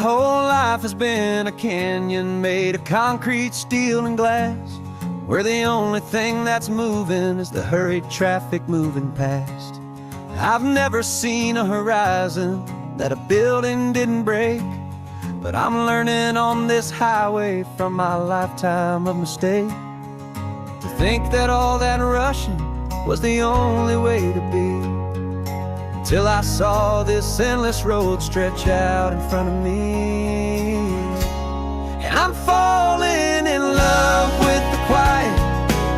whole life has been a canyon made of concrete, steel, and glass, where the only thing that's moving is the hurried traffic moving past. I've never seen a horizon that a building didn't break, but I'm learning on this highway from my lifetime of mistakes to think that all that rushing was the only way to be, till I saw this endless road stretch out in front of me. And I'm falling in love with the quiet,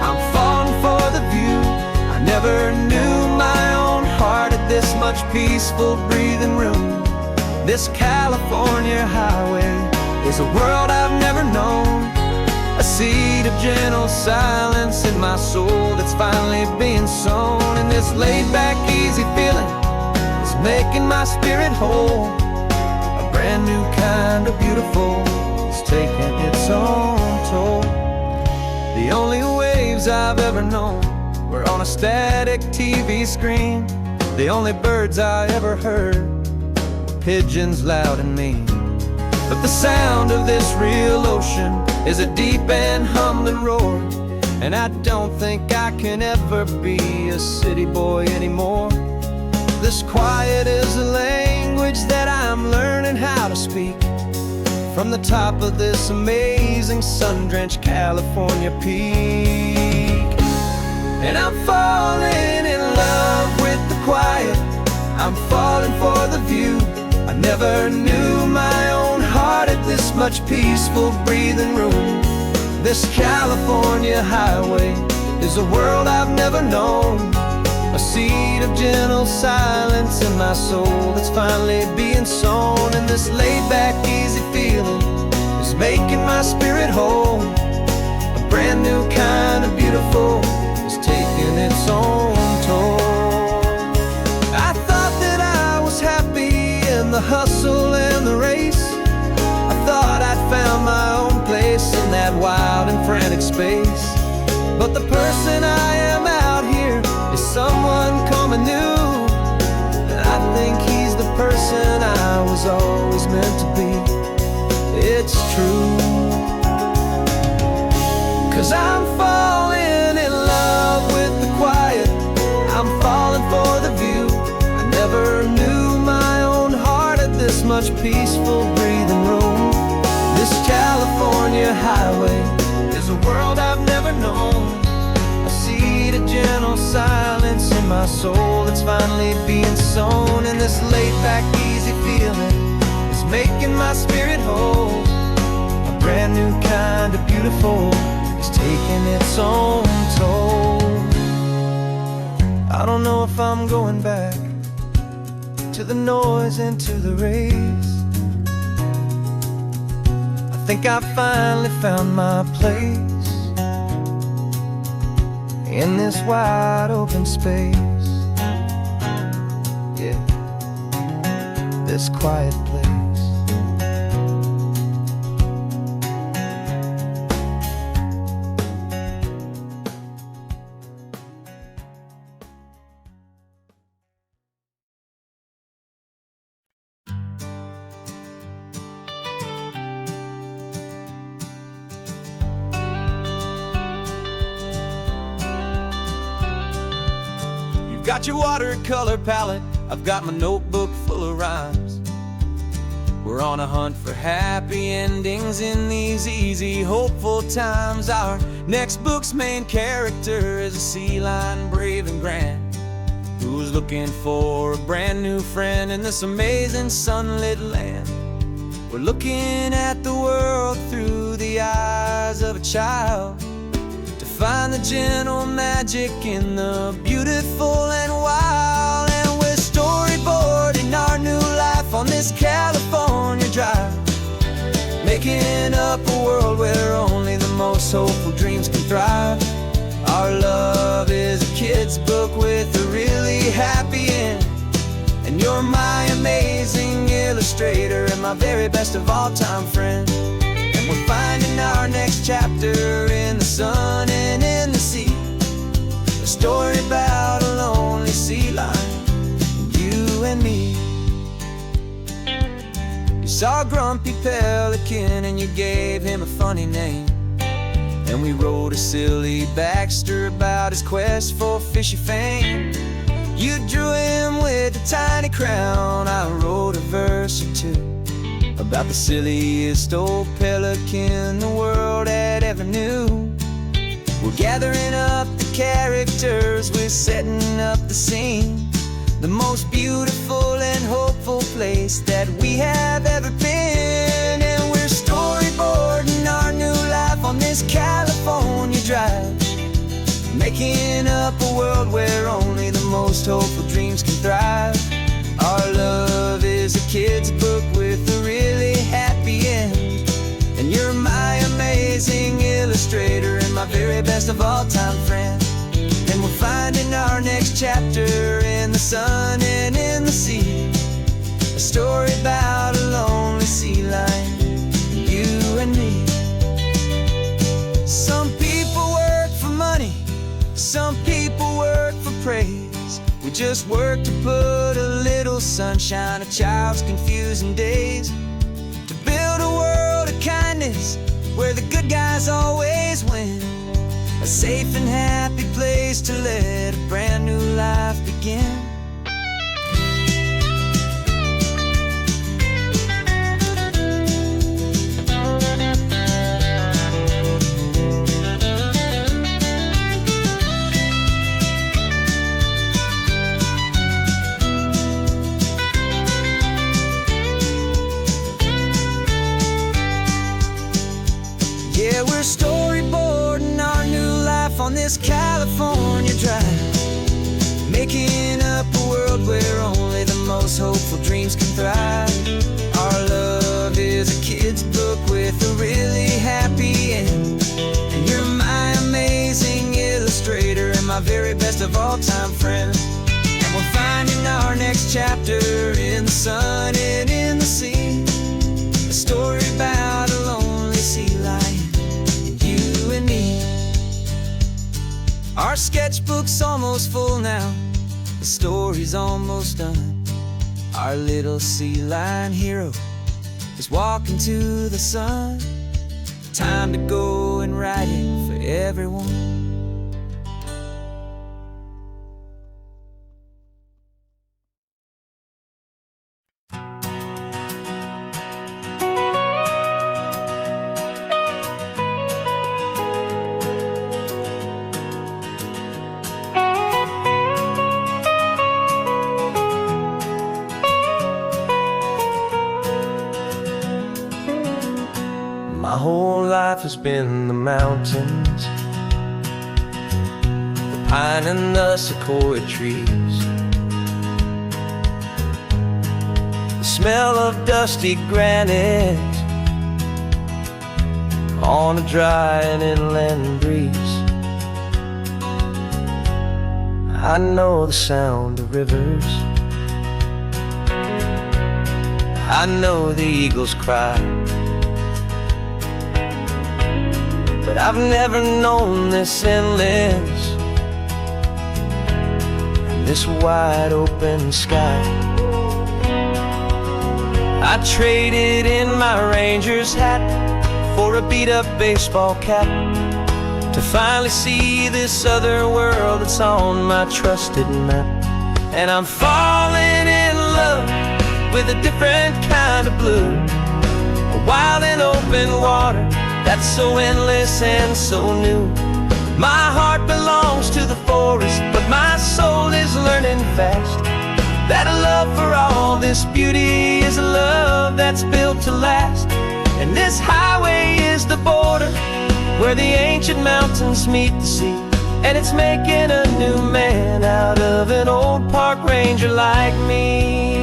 I'm falling for the view. I never knew my own heart had this much peaceful breathing room. This California highway is a world I've never known, a seed of gentle silence in my soul that's finally being sown. And this laid-back, easy feeling is making my spirit whole. A brand new kind of beautiful is taking its own toll. The only waves I've ever known were on a static TV screen. The only birds I ever heard were pigeons loud and mean. But the sound of this real ocean is a deep and humbling roar, and I don't think I can ever be a city boy anymore. This quiet is a language that I'm learning how to speak from the top of this amazing sun-drenched California peak. And I'm falling in love with the quiet, I'm falling for the view. I never knew my own heart had this much peaceful breathing room. This California highway is a world I've never known, a seed of gentle silence in my soul that's finally being sown. And this laid-back, easy feeling is making my spirit whole. A brand new kind of beautiful is taking its own toll. I thought that I was happy in the hustle and the race. I thought I'd found my own place in that wild and frantic space. But the person I am out here is someone coming new, and I think he's the person I was always meant to be. It's true, 'cause I'm falling in love with the quiet, I'm falling for the view. I never knew my own heart had this much peaceful breathing room. This California highway is a world I've never known, a seed of gentle silence in my soul that's finally being sown. And this laid-back, easy feeling is making my spirit whole. A brand new kind of beautiful is taking its own toll. I don't know if I'm going back to the noise and to the race. I think I finally found my place in this wide open space. Yeah, this quiet place. Got your watercolor palette, I've got my notebook full of rhymes. We're on a hunt for happy endings in these easy, hopeful times. Our next book's main character is a sea lion, brave and grand, who's looking for a brand new friend in this amazing sunlit land. We're looking at the world through the eyes of a child, find the gentle magic in the beautiful and wild. And we're storyboarding our new life on this California drive, making up a world where only the most hopeful dreams can thrive. Our love is a kid's book with a really happy end, and you're my amazing illustrator and my very best of all-time friend. We're finding our next chapter in the sun and in the sea, a story about a lonely sea lion, you and me. You Saw a grumpy pelican and you gave him a funny name. And we wrote a silly Baxter about his quest for fishy fame. You drew him with a tiny crown. I wrote a verse or two about the silliest old pelican the world had ever knew. We're gathering up the characters, we're setting up the scene, the most beautiful and hopeful place that we have ever been. And we're storyboarding our new life on this California drive, making up a world where only the most hopeful dreams can thrive. Our love is a kid's book with a really happy end, and you're my amazing illustrator and my very best of all time friend. And we're finding our next chapter in the sun and in the sea, a story about a lonely sea lion, you and me. Some people work for money, some people work for praise. We just work to put a little sunshine in a child's confusing days, to build a world of kindness where the good guys always win, a safe and happy place to let a brand new life begin. Yeah, we're storyboarding our new life on this California drive, making up a world where only the most hopeful dreams can thrive. Our love is a kid's book with a really happy end, and you're my amazing illustrator and my very best of all time friend. And we're finding our next chapter in the sun and in the sea, a story about a lonely sea lion, you and me. Our sketchbook's almost full now, the story's almost done. Our little sea lion hero is walking to the sun. Time to go and write it for everyone. My whole life has been the mountains, the pine and the sequoia trees, the smell of dusty granite on a dry and inland breeze. I know the sound of rivers, I know the eagles cry, but I've never known this endless and this wide open sky. I traded in my ranger's hat for a beat-up baseball cap to finally see this other world that's on my trusted map. And I'm falling in love with a different kind of blue, a wild and open water that's so endless and so new. My heart belongs to the forest, but my soul is learning fast that a love for all this beauty is a love that's built to last. And this highway is the border where the ancient mountains meet the sea, and it's making a new man out of an old park ranger like me.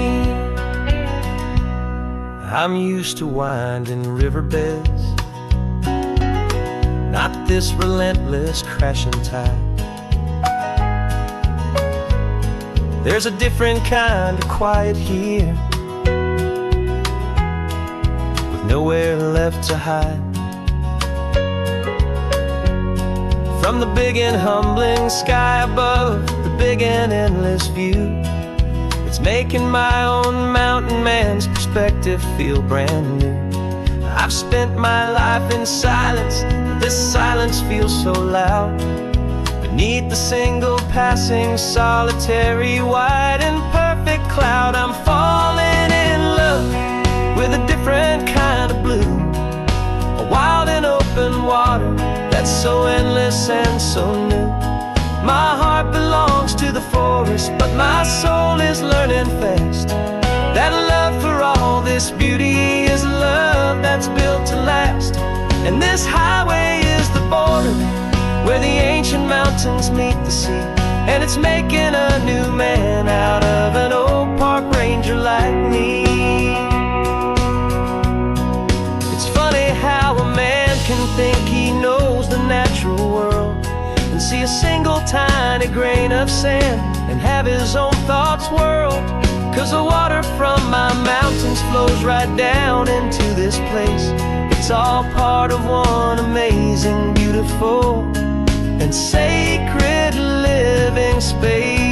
I'm used to winding riverbeds, not this relentless crashing tide. There's a different kind of quiet here, with nowhere left to hide. From the big and humbling sky above, the big and endless view, it's making my own mountain man's perspective perspective feel brand new. I've spent my life in silence, this silence feels so loud. Beneath the single passing solitary white and perfect cloud, I'm falling in love with a different kind of blue, a wild and open water that's so endless and so new. My heart belongs to the forest, but my soul is learning fast that love for all this beauty is love that's built to last. And this highway is the border where the ancient mountains meet the sea, and it's making a new man out of an old park ranger like me. It's funny how a man can think he knows the natural world and see a single tiny grain of sand and have his own thoughts whirl. 'Cause the water from my mountains flows right down into this place. It's all part of one amazing, beautiful, and sacred living space.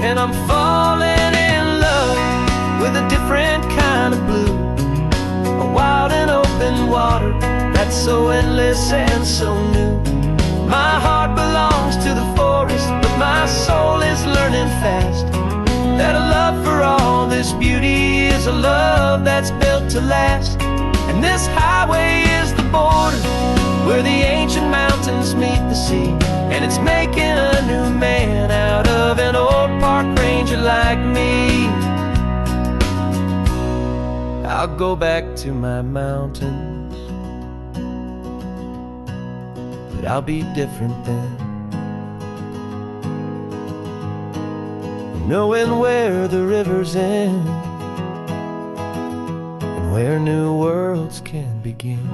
And I'm falling in love with a different kind of blue, a wild and open water that's so endless and so new. My heart belongs to the forest, but my soul is learning fast that a love for all this beauty is a love that's built to last. And this highway is the border where the ancient mountains meet the sea, and it's making a new man out of an old park ranger like me. I'll go back to my mountains, but I'll be different then, knowing where the rivers end and where new worlds can begin.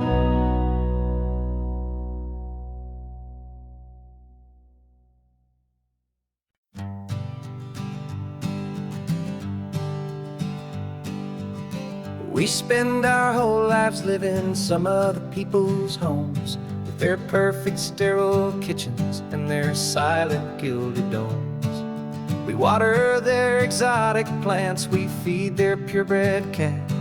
We spend our whole lives living some other people's homes, with their perfect sterile kitchens and their silent gilded domes. We water their exotic plants, we feed their purebred cat.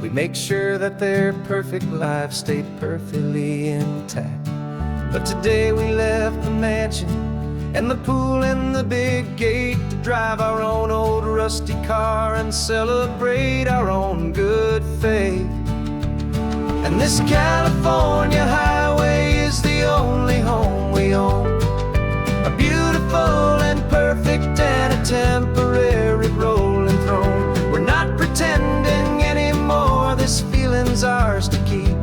We make sure that their perfect lives stay perfectly intact. But today we left the mansion and the pool and the big gate to drive our own old rusty car and celebrate our own good faith. And this California highway is the only home we own, a beautiful and perfect and a temporary rolling throne. We're not pretending anymore, this feeling's ours to keep,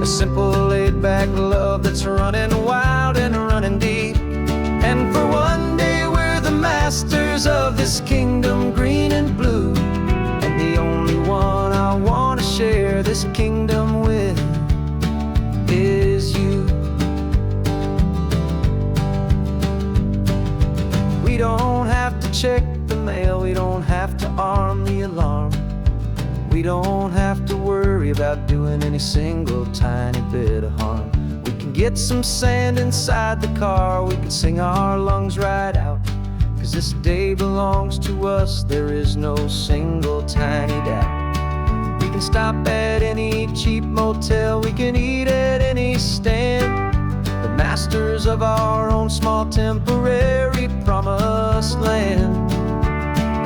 a simple laid-back love that's running wild and running deep. And for one day we're the masters of this kingdom green and blue, and the only one I want to share this kingdom with is you. We don't have to check the mail, we don't have to arm the alarm, we don't have to worry about doing any single tiny bit of harm. We can get some sand inside the car, we can sing our lungs right out, 'cause this day belongs to us, there is no single tiny doubt. We can stop at any cheap motel, we can eat at any stand, the masters of our own small temporary promised land.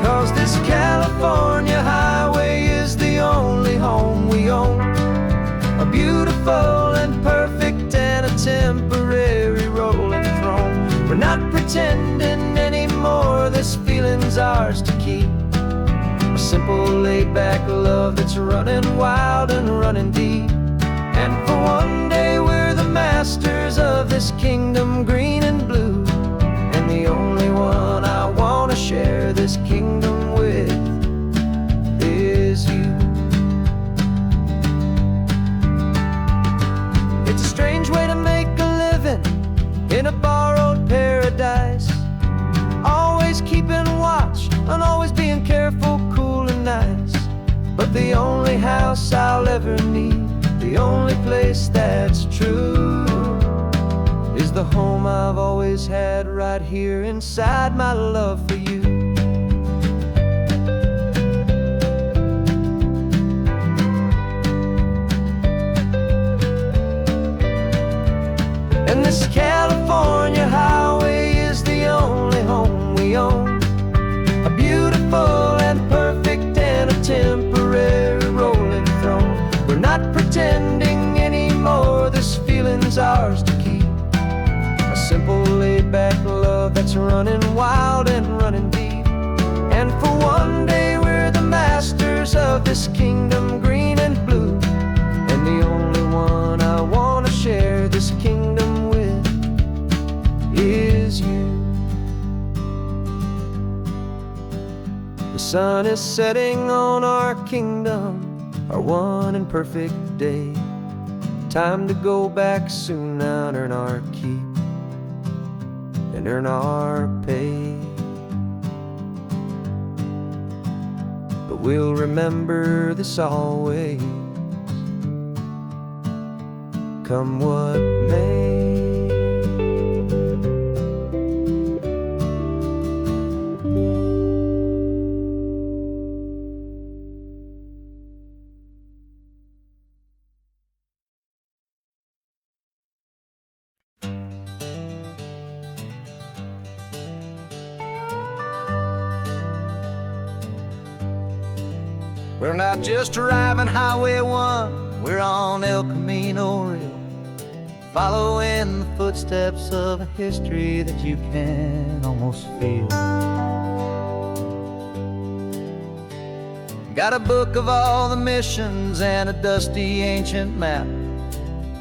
'Cause this California highway is the only home we own, a beautiful and perfect and a temporary rolling throne. We're not pretending anymore, this feeling's ours to keep, a simple laid-back love that's running wild and running deep. And for one day we're the masters of this kingdom green and blue, and the only one I want to share this kingdom with is you. It's a strange way to make a living in a borrowed paradise, always keeping watch and always being careful, cool and nice. the only house I'll ever need, the only place that's true, is the home I've always had right here inside my love for you. And this California highway is the only home we own, a beautiful and perfect and a temporary rolling throne. We're not pretending anymore, this feeling's ours to keep, a simple laid-back love that's running wild and running deep. And for one day we're the masters of this kingdom green and blue, and the only one I want to share this kingdom with is you. The sun is setting on our kingdom, our one and perfect day. Time to go back soon now and earn our keep and earn our pay. But we'll remember this always, come what may. We're not just driving Highway 1, we're on El Camino Real, following the footsteps of a history that you can almost feel. Got a book of all the missions and a dusty ancient map,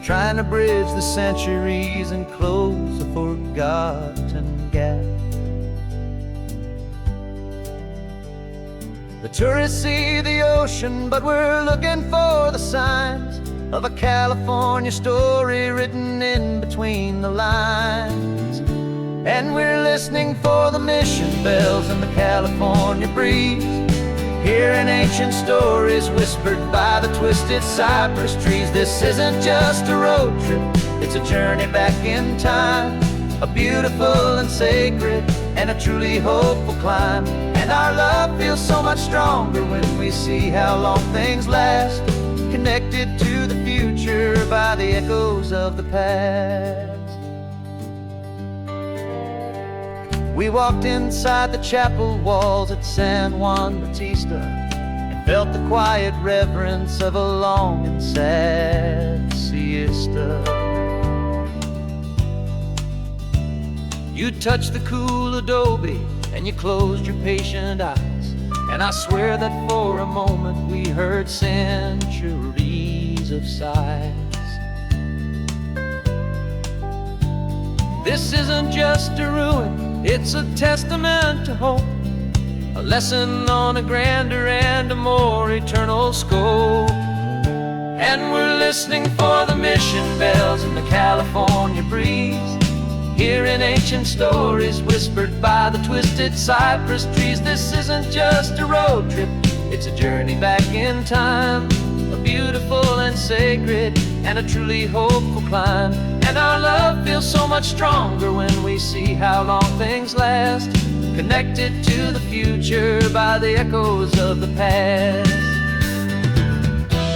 trying to bridge the centuries and close a forgotten gap. The tourists see the ocean, but we're looking for the signs of a California story written in between the lines. And we're listening for the mission bells in the California breeze, hearing ancient stories whispered by the twisted cypress trees. This isn't just a road trip, it's a journey back in time, a beautiful and sacred and a truly hopeful climb. And our love feels so much stronger when we see how long things last, connected to the future by the echoes of the past. We walked inside the chapel walls at San Juan Bautista and felt the quiet reverence of a long and sad siesta. You touched the cool adobe and you closed your patient eyes, and I swear that for a moment we heard centuries of sighs. This isn't just a ruin, it's a testament to hope, a lesson on a grander and a more eternal scope. And we're listening for the mission bells in the California breeze, hearing ancient stories whispered by the twisted cypress trees. This isn't just a road trip, it's a journey back in time, a beautiful and sacred and a truly hopeful climb. And our love feels so much stronger when we see how long things last, connected to the future by the echoes of the past.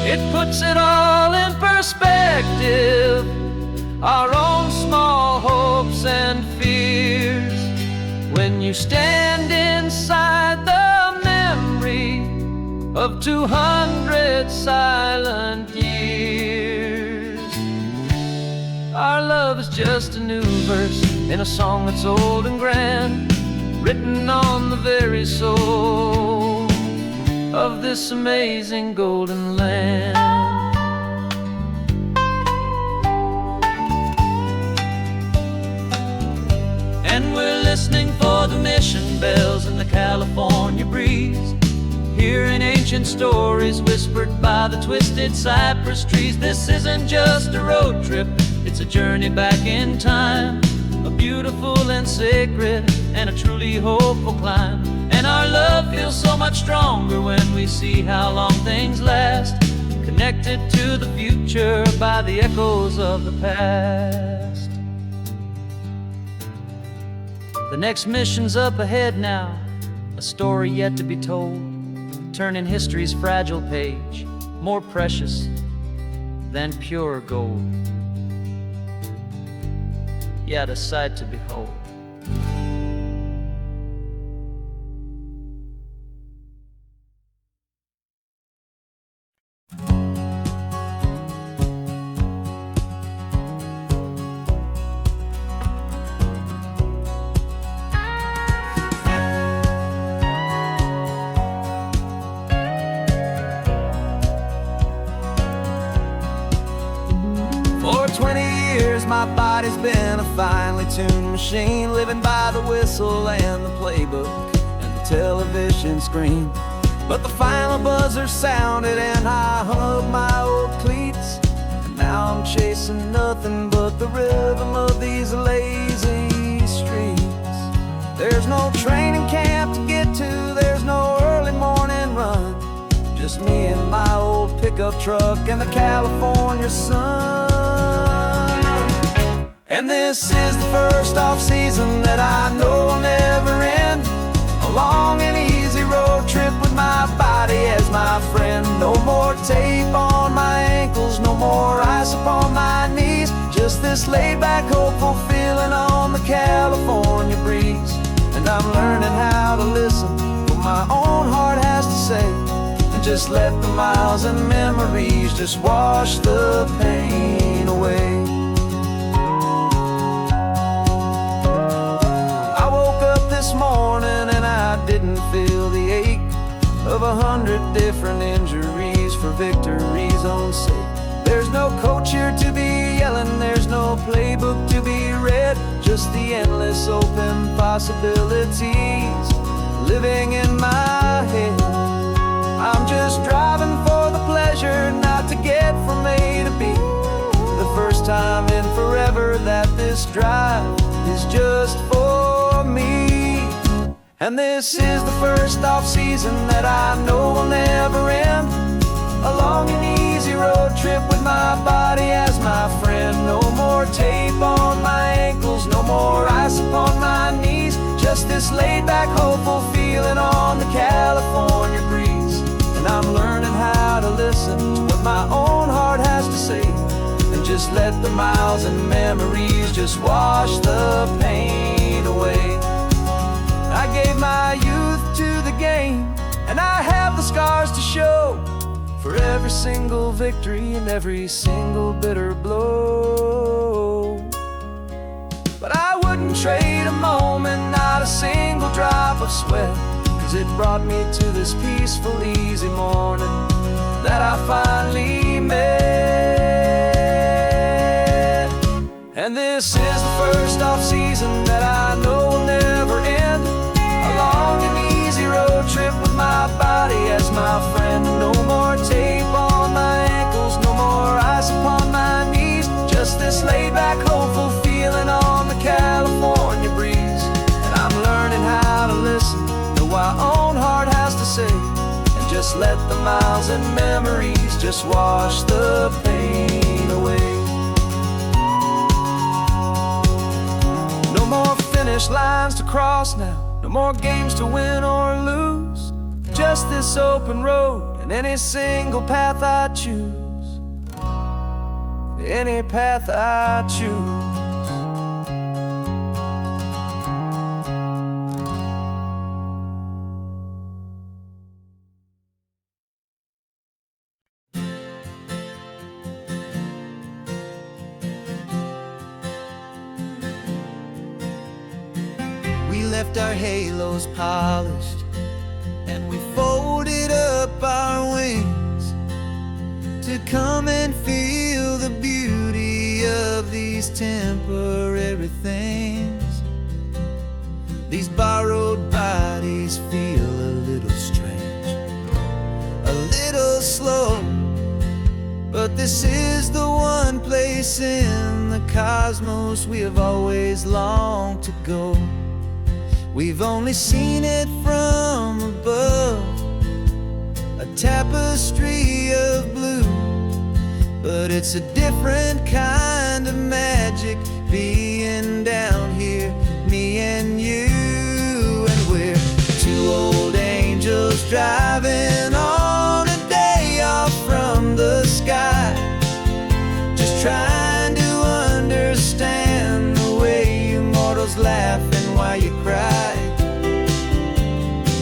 It puts it all in perspective, our own small hopes and fears, when you stand inside the memory of 200 silent years. Our love is just a new verse in a song that's old and grand, written on the very soul of this amazing golden land. And we're listening for the mission bells in the California breeze, hearing ancient stories whispered by the twisted cypress trees. This isn't just a road trip, it's a journey back in time, a beautiful and sacred, and a truly hopeful climb. And our love feels so much stronger when we see how long things last, connected to the future by the echoes of the past. The next mission's up ahead now, a story yet to be told, turning history's fragile page more precious than pure gold. Yet a sight to behold. For 20 years my body's been a finely tuned machine, living by the whistle and the playbook and the television screen. But the final buzzer sounded and I hung up my old cleats, and now I'm chasing nothing but the rhythm of these lazy streets. There's no training camp to get to, there's no early morning run, just me and my old pickup truck and the California sun. And this is the first off-season that I know will never end, a long and easy road trip with my body as my friend. No more tape on my ankles, no more ice upon my knees, just this laid-back, hopeful feeling on the California breeze. And I'm learning how to listen what my own heart has to say, and just let the miles and memories just wash the pain away. This morning and I didn't feel the ache of 100 different injuries for victory's own sake. There's no coach here to be yelling, there's no playbook to be read, just the endless open possibilities living in my head. I'm just driving for the pleasure, not to get from A to B. The first time in forever that this drive is just for me. And this is the first off-season that I know will never end, a long and easy road trip with my body as my friend. No more tape on my ankles, no more ice upon my knees, just this laid-back, hopeful feeling on the California breeze. And I'm learning how to listen to what my own heart has to say, and just let the miles and memories just wash the pain away. I gave my youth to the game, and I have the scars to show for every single victory and every single bitter blow. But I wouldn't trade a moment, not a single drop of sweat, 'cause it brought me to this peaceful, easy morning that I finally met. And this is the first off-season that I know will never end, a long and easy road trip with my body as my friend. No more tape on my ankles, no more ice upon my knees, just this laid-back, hopeful feeling on the California breeze. And I'm learning how to listen to what my own heart has to say, and just let the miles and memories just wash the pain away. No more finish lines to cross now, no more games to win or lose, just this open road and any single path I choose, any path I choose. We left our halos polished, and we folded up our wings to come and feel the beauty of these temporary things. These borrowed bodies feel a little strange, a little slow, but this is the one place in the cosmos we have always longed to go. We've only seen it from above, a tapestry of blue, but it's a different kind of magic being down here, me and you. And we're two old angels driving on a day off from the sky, just trying to understand the way you mortals laugh and why you cry.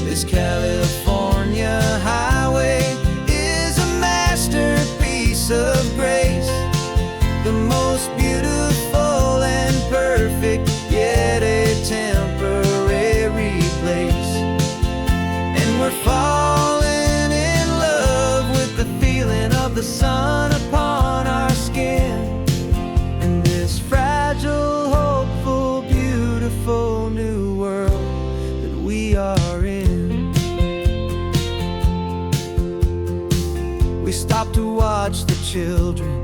This California highway is a masterpiece of grace, the most beautiful and perfect, yet a temporary place. And we're falling in love with the feeling of the sun upon our skin, in this fragile, hopeful, beautiful new world that we are in. We stopped to watch the children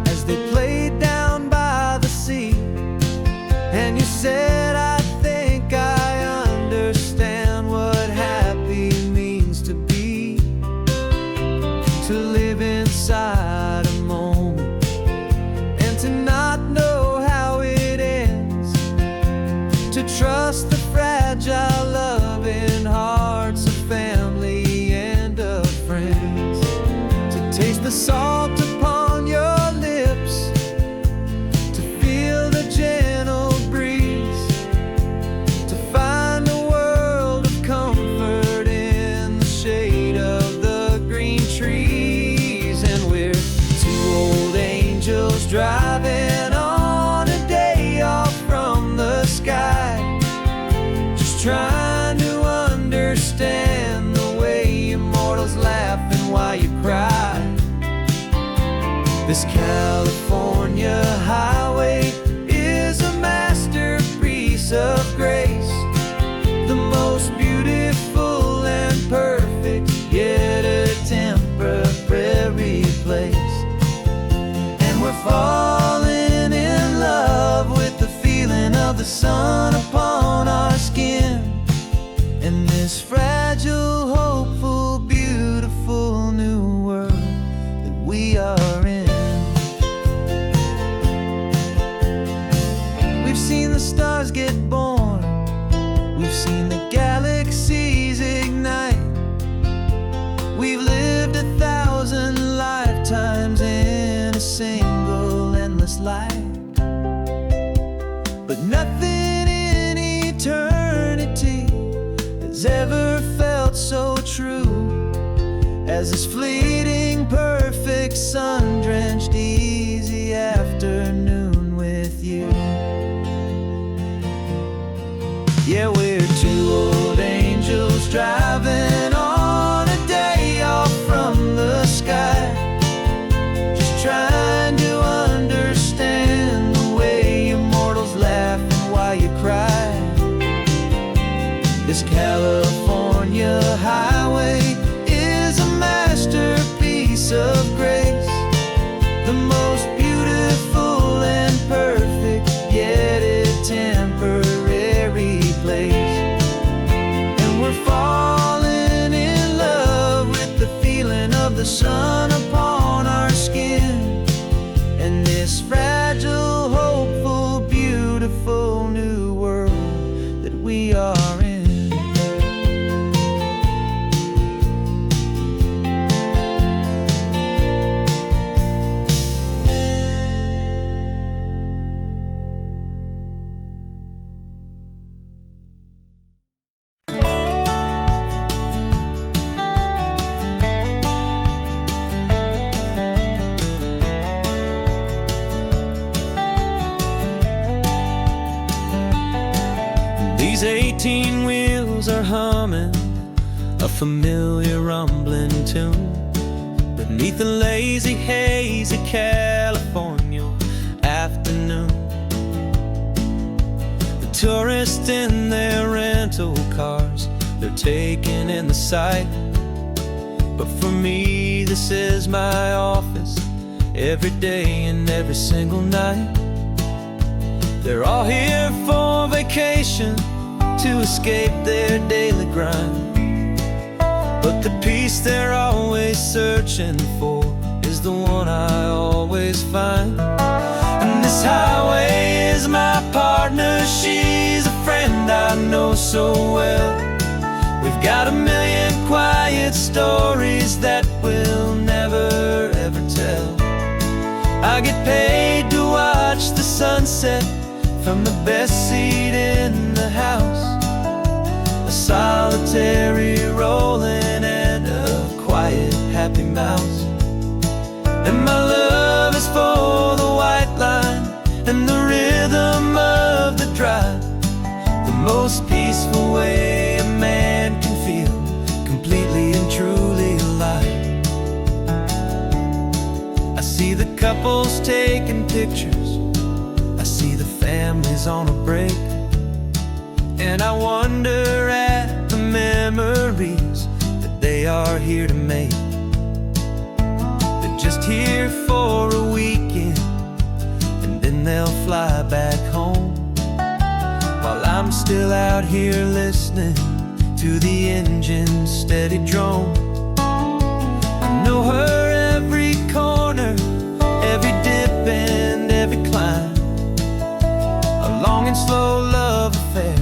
as they played down by the sea, and you said, I think I understand what happy means to be, to live inside a moment and to not know how it ends, to trust the fragile loving hearts of family and of friends, to taste the salt upon your lips, to feel the gentle breeze, to find a world of comfort in the shade of the green trees. And we're two old angels driving on a day off from the sky, just trying to understand the way you mortals laugh and why you cry. This California highway is a masterpiece of grace, the most beautiful and perfect, yet a temporary place. And we're falling in love with the feeling of the sun upon our skin, in this fragile, hopeful, beautiful new world that we are in. We've seen the stars get born, we've seen the galaxies ignite, we've lived 1,000 lifetimes in a single endless life. But nothing in eternity has ever felt so true as this fleeting, perfect, sun-drenched, easy afternoon with you. Yeah, we're two old angels driving on a day off from the sky, just trying to understand the way you mortals laugh and why you cry. This California highway is a masterpiece of grace, the most beautiful and perfect, yet a temporary place. And we're falling in love with the feeling of the sun upon our skin, and this fragile, hopeful, beautiful new world that we are in. These 18 wheels are humming a familiar rumbling tune beneath the lazy, hazy California afternoon. The tourists in their rental cars, they're taking in the sight. But for me, this is my office, every day and every single night. They're all here for vacation, to escape their daily grind. But the peace they're always searching for is the one I always find. And this highway is my partner, she's a friend I know so well. We've got a million quiet stories that we'll never ever tell. I get paid to watch the sunset from the best seat in the house. A solitary rolling and a quiet happy mouse. And my love is for the white line and the rhythm of the drive. The most peaceful way a man can feel completely and truly alive. I see the couples taking pictures, I see the families on a break, and I wonder at the memories that they are here to make. They're just here for a weekend, and then they'll fly back home, while I'm still out here listening to the engine's steady drone. I know her every corner, every dip and every climb. A long and slow love affair,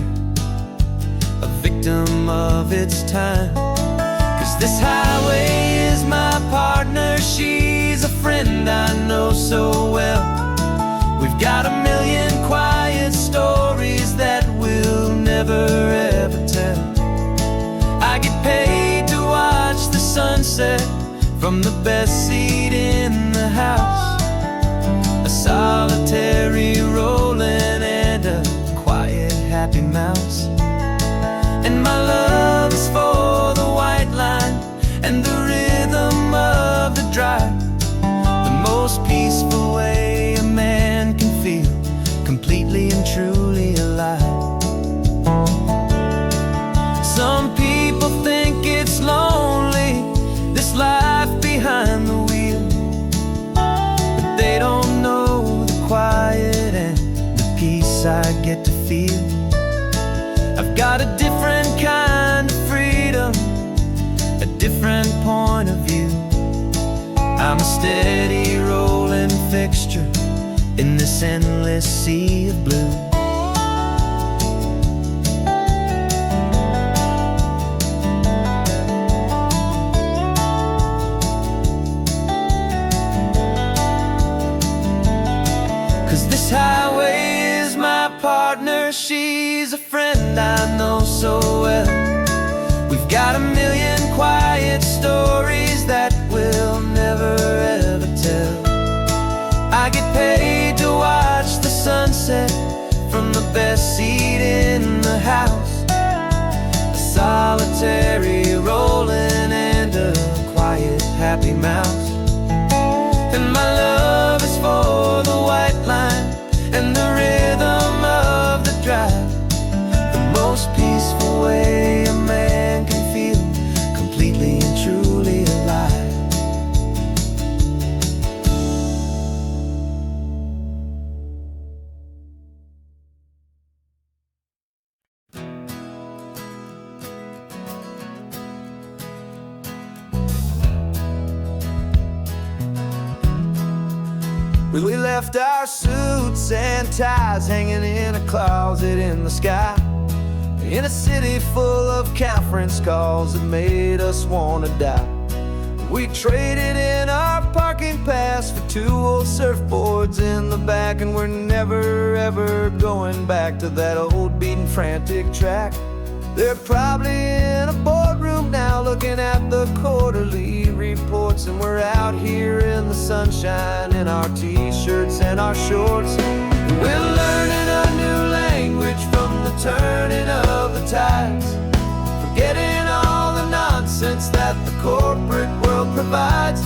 a victim of its time. 'Cause this highway is my partner, she's a friend I know so well. We've got a million quiet stories that we'll never ever tell. I get paid to watch the sunset from the best seat in the house. A solitary rolling and a quiet happy mouse. And my love is for the white line and the rhythm of the drive. The most peaceful way a man can feel completely and truly alive. Some people think it's lonely, this life behind the wheel, but they don't know the quiet and the peace I get to feel. I've got a different kind of freedom, a different point of view. I'm a steady rolling fixture in this endless sea of blue. This highway is my partner, she's a friend I know so well. We've got a million quiet stories that we'll never ever tell. I get paid to watch the sunset from the best seat in the house. A solitary rolling and a quiet happy mouse. And my love is for the white line and the rhythm of the drive. The most peaceful way a man can feel completely and truly alive. We left our suits and ties hanging in a closet in the sky, in a city full of conference calls that made us wanna die. We traded in our parking pass for 2 old surfboards in the back, and we're never ever going back to that old beaten frantic track. They're probably in a boardroom now looking at the quarterly reports, and we're out here in the sunshine in our t-shirts and our shorts. We're learning a new language from the turning of the tides, forgetting all the nonsense that the corporate world provides.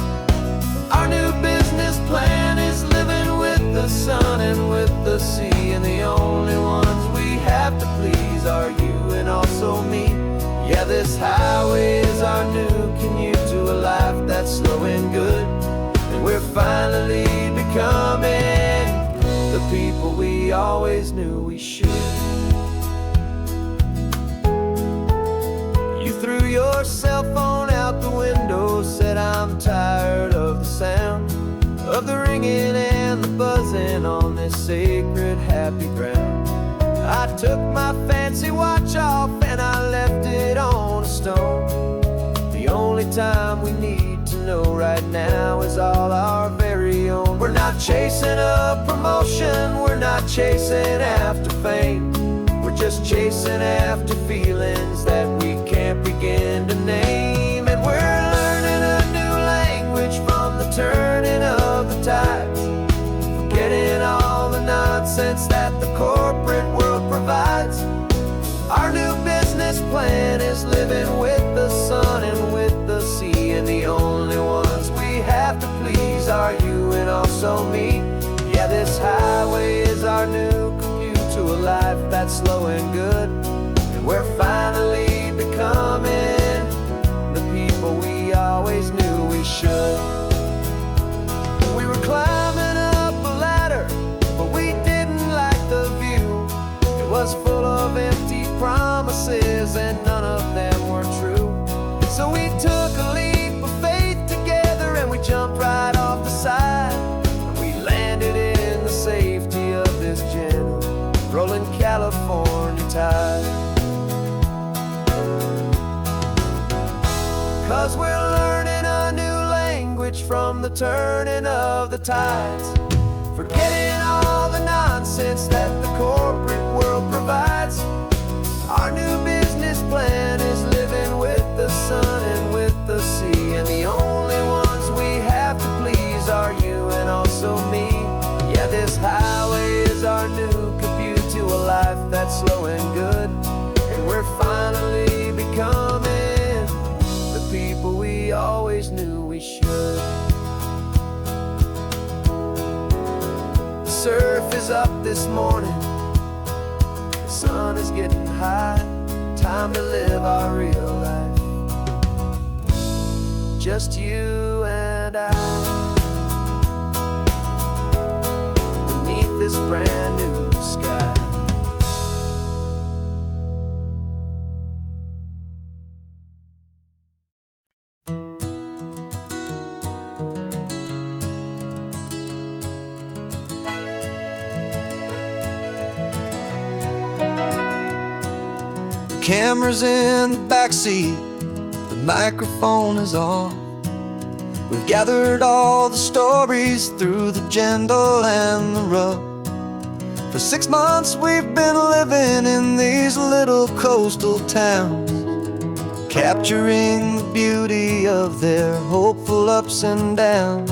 Our new business plan is living with the sun and with the sea, and the only ones we have to please are you and also me. Yeah, this highway is our new commute to a life that's slow and good, and we're finally becoming the people we always knew we should. You threw your cell phone out the window, said I'm tired of the sound of the ringing and the buzzing on this sacred happy ground. I took my fancy watch off and I left it on a stone. The only time we need to know right now is all our very own. We're not chasing a promotion, we're not chasing after fame. We're just chasing after feelings that we can't begin to name. And we're learning a new language from the turning of the tides, forgetting all the nonsense that the corporate world provides. Our new business plan is living with the sun and with the sea, and the only ones we have to please are you and also me. Yeah, this highway is our new commute to a life that's slow and good, and we're finally becoming the people we always knew we should. We were climbing up a ladder, but we didn't like the view. It was full of empty promises and none of them were true. So we took a leap of faith together and we jumped right off the side, and we landed in the safety of this gentle rolling California tide. 'Cause we're learning a new language from the turning of the tides, forgetting all the nonsense that the corporate world provides. Our new business plan is living with the sun and with the sea, and the only ones we have to please are you and also me. Yeah, this highway is our new commute to a life that's slow and good, and we're finally becoming the people we always knew we should. The surf is up this morning, the sun is getting high, time to live our real life, just you and I, beneath this brand new sky. Camera's in the backseat, the microphone is on. We've gathered all the stories through the gentle and the rough. For 6 months we've been living in these little coastal towns, capturing the beauty of their hopeful ups and downs.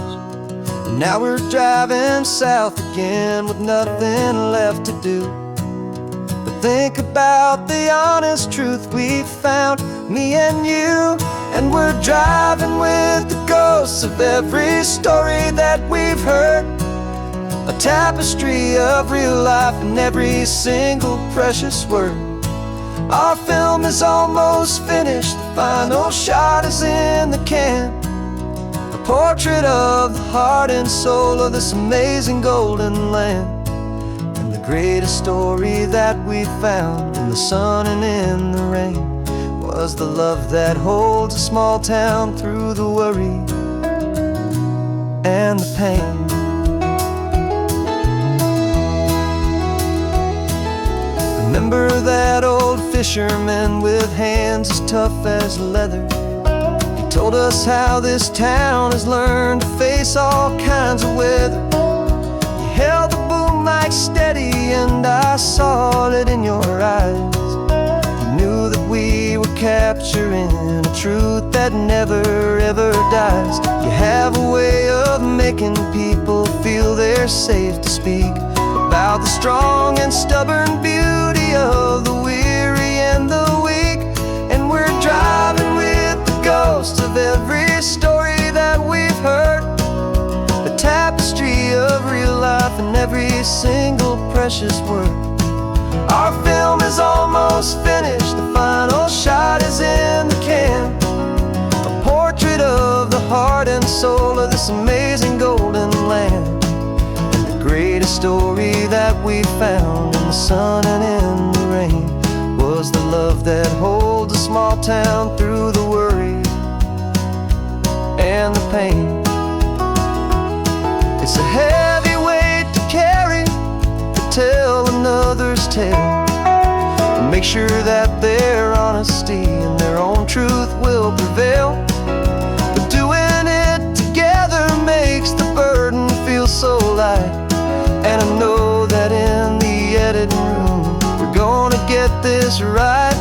And now we're driving south again with nothing left to do. Think about the honest truth we found, me and you. And we're driving with the ghosts of every story that we've heard, a tapestry of real life in every single precious word. Our film is almost finished, the final shot is in the can, a portrait of the heart and soul of this amazing golden land. Greatest story that we found in the sun and in the rain was the love that holds a small town through the worry and the pain. Remember that old fisherman with hands as tough as leather? He told us how this town has learned to face all kinds of weather. He held the boom mic steady and I saw it in your eyes. You knew that we were capturing a truth that never ever dies. You have a way of making people feel they're safe to speak about the strong and stubborn beauty of the weary and the weak. And we're driving with the ghosts of every story that we've heard, the tapestry of real life in every single precious word. Our film is almost finished, the final shot is in the can, a portrait of the heart and soul of this amazing golden land. And the greatest story that we found in the sun and in the rain was the love that holds a small town through the worry and the pain. It's a heavy weight to carry, to tell another's tale, and make sure that their honesty and their own truth will prevail. But doing it together makes the burden feel so light. And I know that in the editing room we're gonna get this right.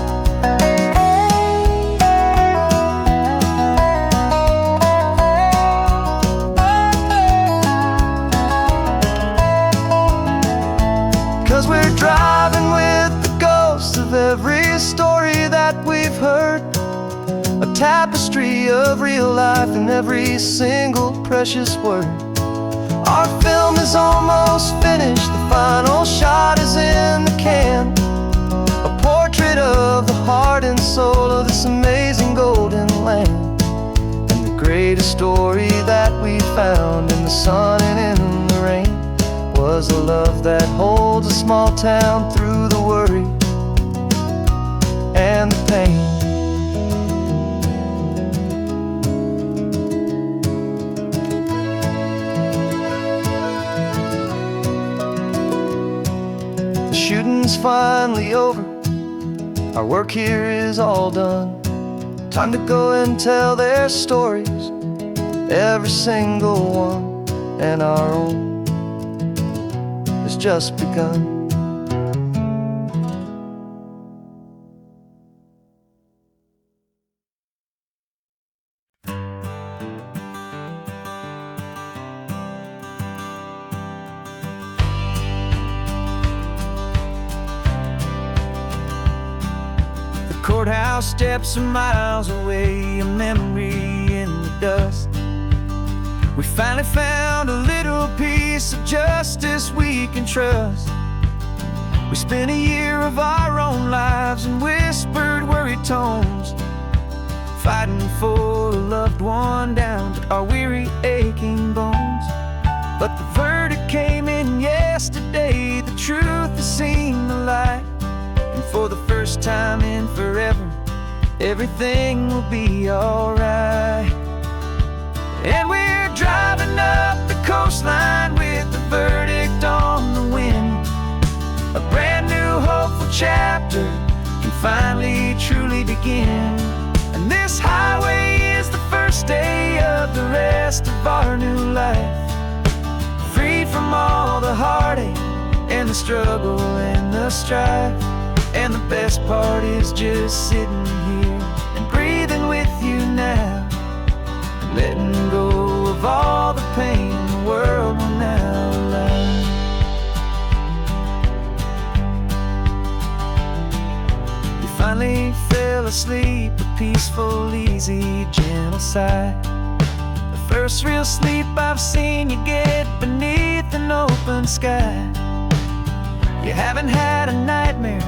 'Cause we're driving with the ghosts of every story that we've heard, a tapestry of real life in every single precious word. Our film is almost finished, the final shot is in the can, a portrait of the heart and soul of this amazing golden land. And the greatest story that we found in the sun and in the rain was a love that holds a small town through the worry and the pain. The shooting's finally over, our work here is all done. Time to go and tell their stories, every single one, and our own has just begun. The courthouse steps are miles away, a memory in the dust. We finally found a little piece of justice we can trust. We spent a year of our own lives in whispered, worried tones, fighting for a loved one down to our weary, aching bones. But the verdict came in yesterday, the truth has seen the light. And for the first time in forever, everything will be alright. And we're driving up the coastline with the verdict on the wind. A brand new hopeful chapter can finally truly begin. And this highway is the first day of the rest of our new life, freed from all the heartache and the struggle and the strife. And the best part is just sitting here and breathing with you now, letting go of all the pain the world will now allow. You finally fell asleep, a peaceful, easy, gentle sigh. The first real sleep I've seen you get beneath an open sky. You haven't had a nightmare,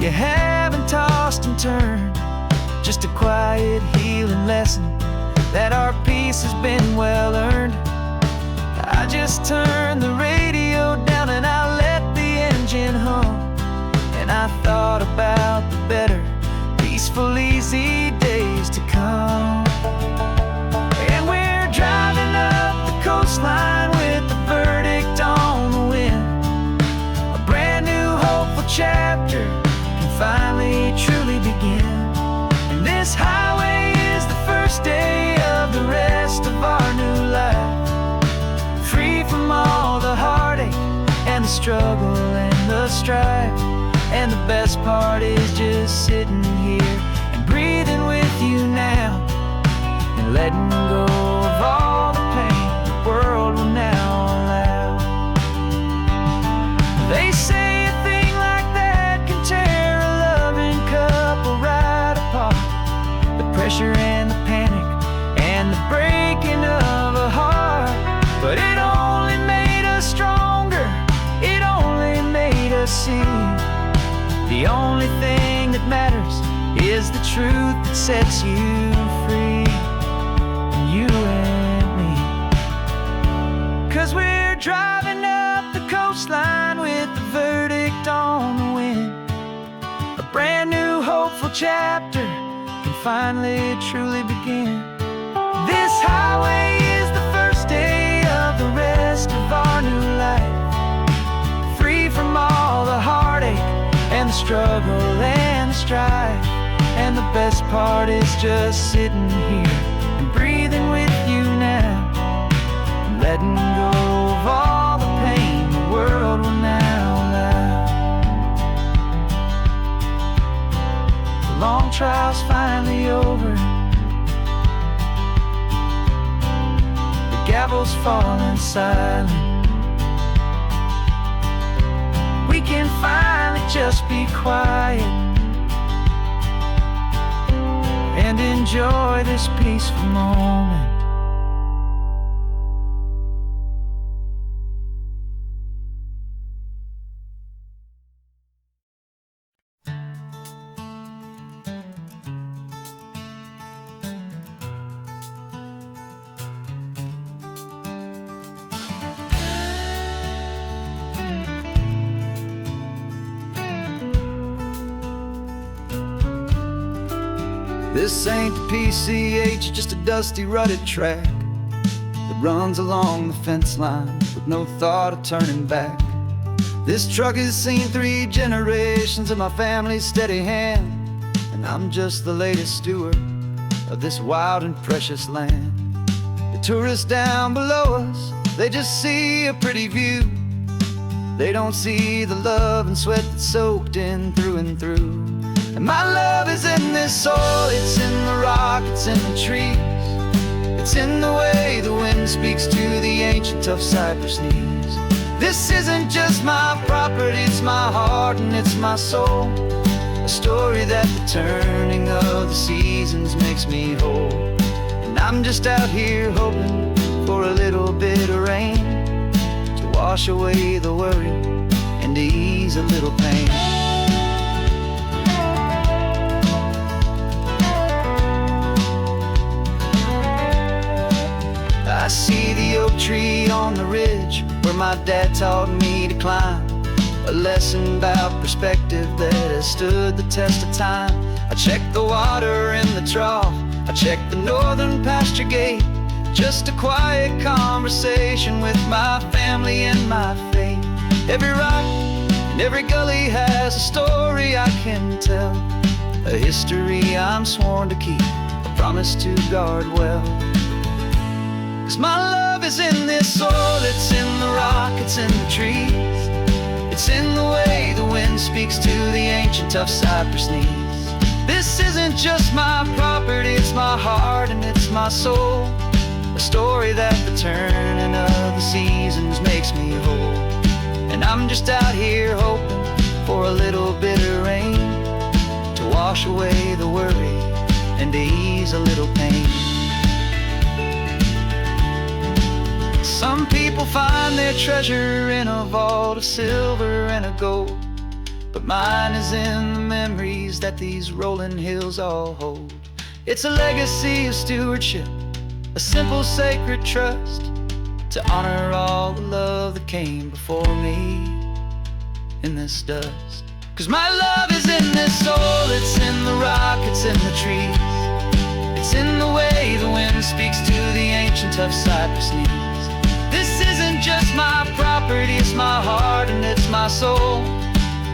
you haven't tossed and turned, just a quiet healing lesson that our peace has been well earned. I just turned the radio down and I let the engine hum, and I thought about the better, peaceful, easy days to come. And we're driving up the coastline with the verdict on the wind. A brand new hopeful chapter can finally truly begin. And this highway is the first day of the rest of our new life, free from all the heartache and the struggle and the strife. And the best part is just sitting here and breathing with you now, and letting go of all the pain the world will now allow. They say a thing like that can tear a loving couple right apart. The pressure and the panic and the breaking of a heart. But it only made us stronger, it only made us see the only thing that matters is the truth that sets you free, you and me. 'Cause as we're driving up the coastline with the verdict on the wind. A brand new hopeful chapter can finally truly begin. This highway is the first day of the rest of our new life, free from all the heartache and the struggle and the strife. And the best part is just sitting here and breathing with you now, and letting go of all the pain the world will now allow. The long trial's finally over, the gavel's falling silent. We can finally just be quiet and enjoy this peaceful moment. This ain't the PCH, just a dusty, rutted track that runs along the fence line with no thought of turning back. This truck has seen 3 generations of my family's steady hand, and I'm just the latest steward of this wild and precious land. The tourists down below us, they just see a pretty view. They don't see the love and sweat that's soaked in through and through. And my love is in this soil, it's in the rock, it's in the trees. It's in the way the wind speaks to the ancient tough cypress knees. This isn't just my property, it's my heart and it's my soul. A story that the turning of the seasons makes me whole. And I'm just out here hoping for a little bit of rain to wash away the worry and to ease a little pain. I see the oak tree on the ridge where my dad taught me to climb, a lesson about perspective that has stood the test of time. I check the water in the trough, I check the northern pasture gate, just a quiet conversation with my family and my faith. Every rock and every gully has a story I can tell, a history I'm sworn to keep, a promise to guard well. 'Cause my love is in this soil, it's in the rock, it's in the trees. It's in the way the wind speaks to the ancient tough cypress knees. This isn't just my property, it's my heart and it's my soul. A story that the turning of the seasons makes me whole. And I'm just out here hoping for a little bit of rain to wash away the worry and to ease a little pain. Some people find their treasure in a vault of silver and of gold, but mine is in the memories that these rolling hills all hold. It's a legacy of stewardship, a simple sacred trust, to honor all the love that came before me in this dust. 'Cause my love is in this soul, it's in the rock, it's in the trees. It's in the way the wind speaks to the ancient tough cypress knees. This isn't just my property, it's my heart and it's my soul.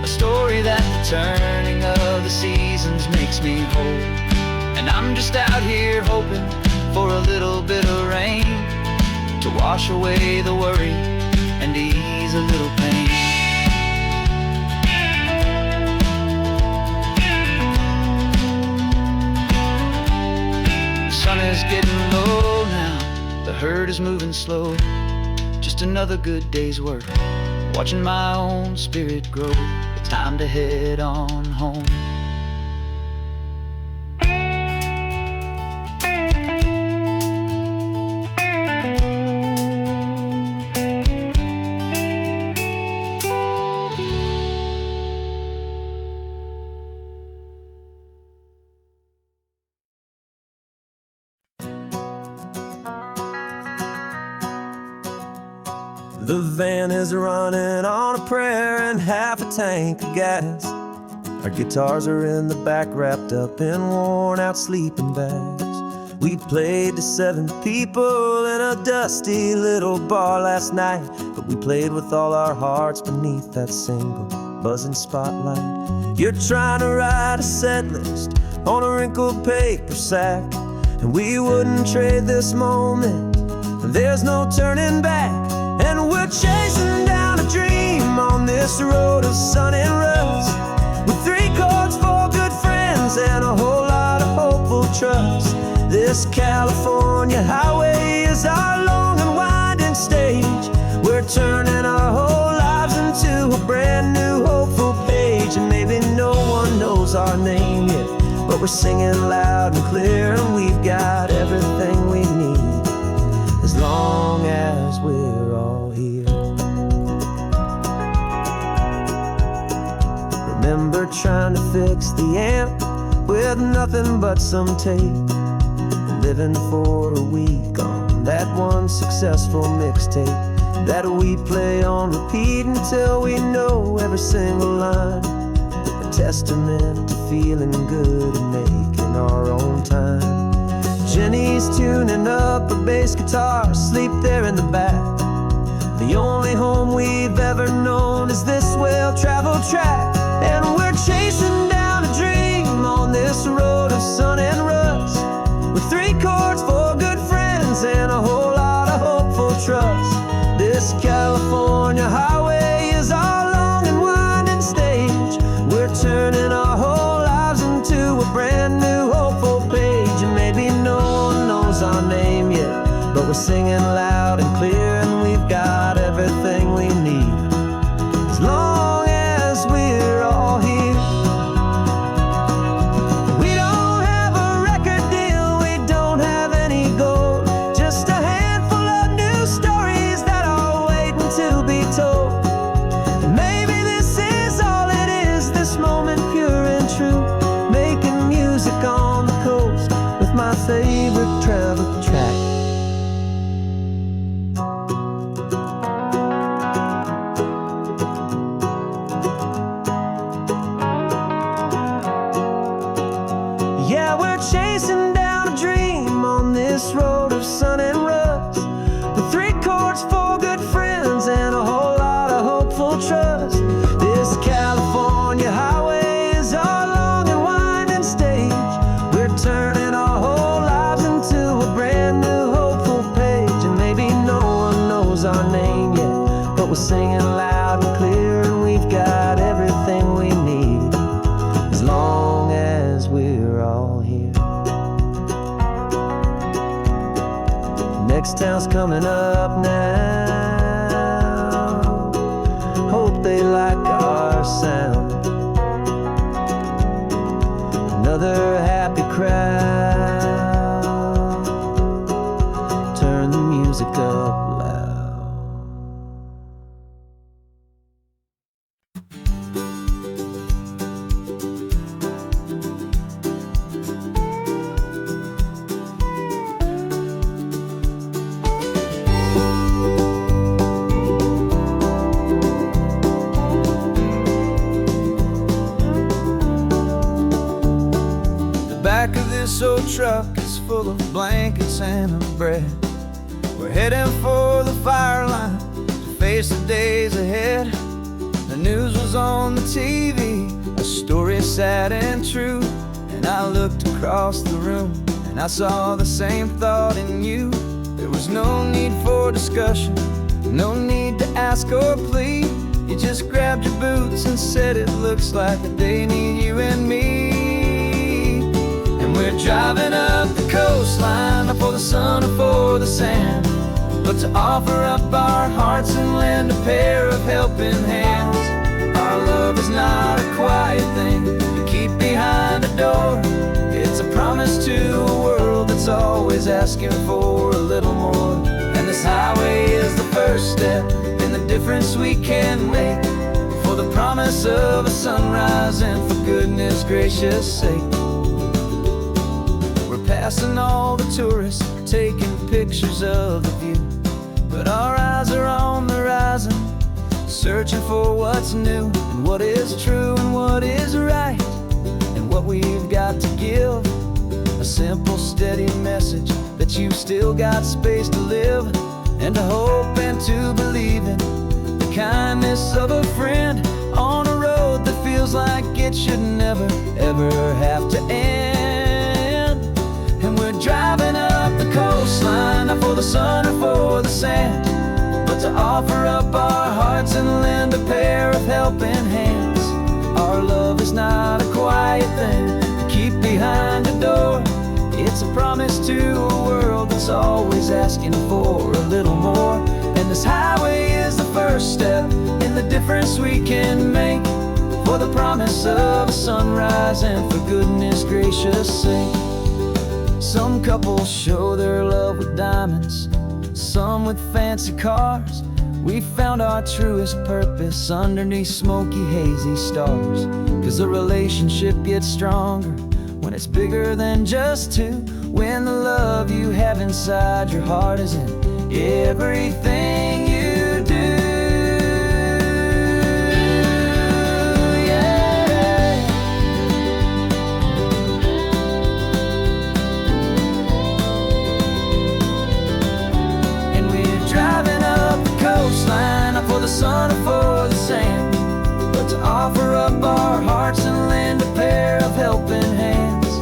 A story that the turning of the seasons makes me whole. And I'm just out here hoping for a little bit of rain to wash away the worry and ease a little pain. The sun is getting low now, the herd is moving slow. Just another good day's work, watching my own spirit grow. It's time to head on home. The van is running on a prayer and half a tank of gas. Our guitars are in the back, wrapped up in worn-out sleeping bags. We played to 7 people in a dusty little bar last night, but we played with all our hearts beneath that single buzzing spotlight. You're trying to write a set list on a wrinkled paper sack, and we wouldn't trade this moment. There's no turning back, and we're chasing down a dream on this road of sun and rust, with 3 chords, 4 good friends, and a whole lot of hopeful trust. This California highway is our long and winding stage. We're turning our whole lives into a brand new hopeful page. And maybe no one knows our name yet, but we're singing loud and clear, and we've got everything we need, as long as we're all here. Remember trying to fix the amp with nothing but some tape, living for a week on that one successful mixtape that we play on repeat until we know every single line. A testament to feeling good and making our own time. Jenny's tuning up her bass guitar, asleep there in the back. The only home we've ever known is this well-traveled track, and we're chasing down a dream on this road of sun and rust, with 3 chords, 4 good friends, and a whole lot of hopeful trust. This California highway is our long and winding stage. We're turning our whole lives into a brand new hopeful page. And maybe no one knows our name yet, but we're singing loud and clear, and we've got everything we need, as long as we're all here. My favorite travel track. Yeah, we're chasing down a dream on this road of sun and rust, with 3 chords, 4 good friends, and a whole lot of hopeful trust. This California highway is our long and winding stage. We're turning our whole lives into a brand new hopeful page. And maybe no one knows our name yet, but we're singing loud and clear, and we've got everything we need, as long as we're all here. Next town's coming up now. Hope they like our sound. Another happy crowd. Turn the music up loud. Back of this old truck is full of blankets and a bread. We're heading for the fire line to face the days ahead. The news was on the TV, a story sad and true, and I looked across the room and I saw the same thought in you. There was no need for discussion, no need to ask or plead. You just grabbed your boots and said it looks like the day need you and me. We're driving up the coastline, not for the sun or for the sand, but to offer up our hearts and lend a pair of helping hands. Our love is not a quiet thing you keep behind a door. It's a promise to a world that's always asking for a little more. And this highway is the first step in the difference we can make, for the promise of a sunrise and for goodness gracious sake. Passing all the tourists, taking pictures of the view, But our eyes are on the horizon, searching for what's new, and what is true, and what is right, and what we've got to give. A simple, steady message that you've still got space to live, and to hope and to believe in the kindness of a friend on a road that feels like it should never, ever have to end. And we're driving up the coastline, not for the sun or for the sand, but to offer up our hearts and lend a pair of helping hands. Our love is not a quiet thing to keep behind a door. It's a promise to a world that's always asking for a little more. And this highway is the first step in the difference we can make, for the promise of a sunrise and for goodness gracious sake. Some couples show their love with diamonds, some with fancy cars. We found our truest purpose underneath smoky, hazy stars. 'Cause a relationship gets stronger when it's bigger than just two, when the love you have inside your heart is in everything you do. Yeah. And we're driving up the coastline, not for the sun or for the sand, but to offer up our hearts and lend a pair of helping hands.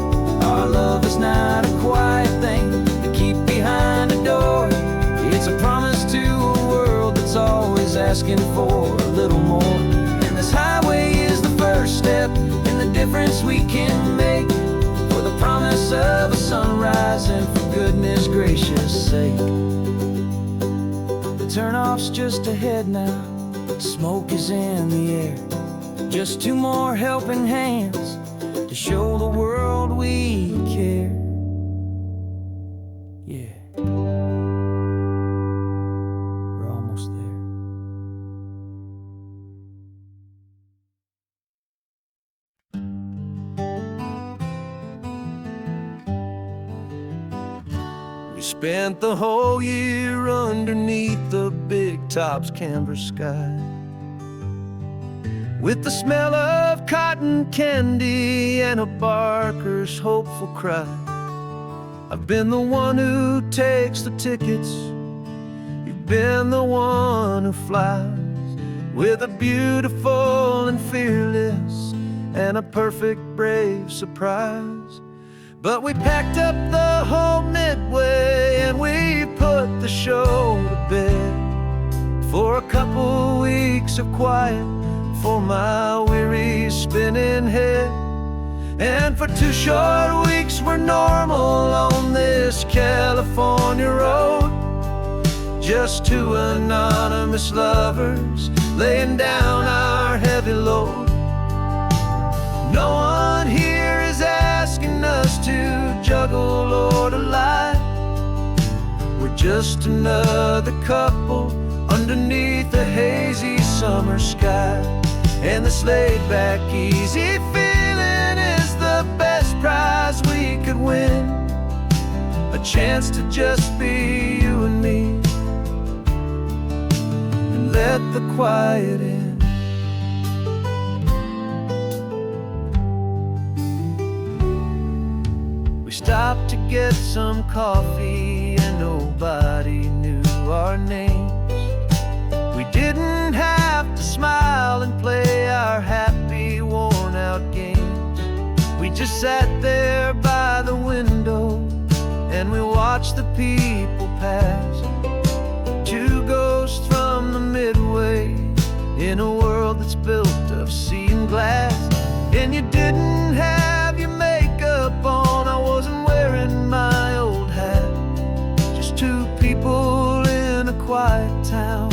Our love is not a quiet thing to keep behind a door. It's a promise to a world that's always asking for a little more. And this highway is the first step in the difference we can make, for the promise of a sunrise and for goodness gracious sake. The turnoff's just ahead now, smoke is in the air. Just two more helping hands to show the world we care. Yeah, we're almost there. We spent the whole year underneath the big top's canvas sky, with the smell of cotton candy and a barker's hopeful cry. I've been the one who takes the tickets, you've been the one who flies, with a beautiful and fearless and a perfect brave surprise. But we packed up the whole midway and we put the show to bed, for a couple weeks of quiet for my weary spinning head. And for 2 short weeks we're normal on this California road, just two anonymous lovers laying down our heavy load. No one here is asking us to juggle or to lie. We're just another couple underneath the hazy summer sky. And this laid-back, easy feeling is the best prize we could win, a chance to just be you and me, and let the quiet in. We stopped to get some coffee and nobody knew our names. We didn't have to smile and play our happy, worn-out games. We just sat there by the window and we watched the people pass, two ghosts from the midway in a world that's built of sea and glass. And you didn't have your makeup on, I wasn't wearing my old hat, just two people in a quiet town,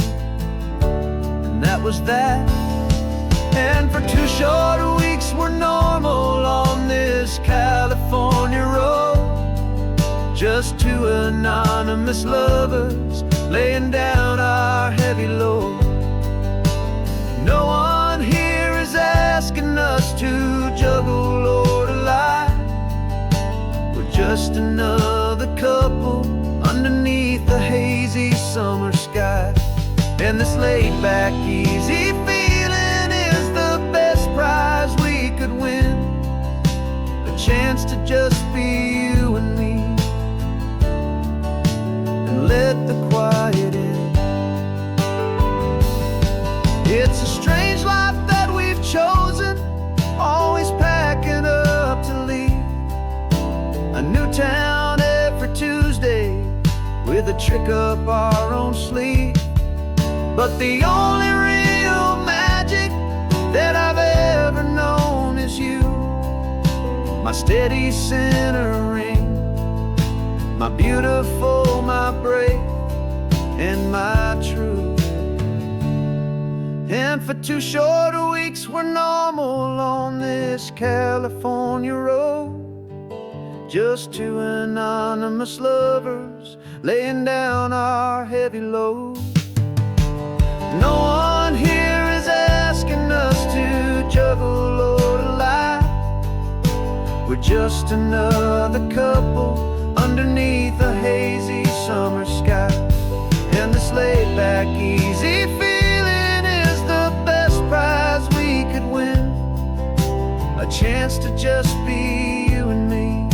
that was that. And for 2 short weeks we're normal on this California road, just two anonymous lovers laying down our heavy load. No one here is asking us to juggle or to lie. We're just another couple underneath the hazy summer sky. And this laid back, easy feeling is the best prize we could win. A chance to just be you and me, and let the quiet in. It's a strange life that we've chosen, always packing up to leave. A new town every Tuesday, with a trick up our own sleeve. But the only real magic that I've ever known is you, my steady centering, my beautiful, my brave, and my true. And for 2 short weeks we're normal on this California road, just 2 anonymous lovers laying down our heavy load. No one here is asking us to juggle or to lie. We're just another couple underneath a hazy summer sky. And this laid back, easy feeling is the best prize we could win. A chance to just be you and me,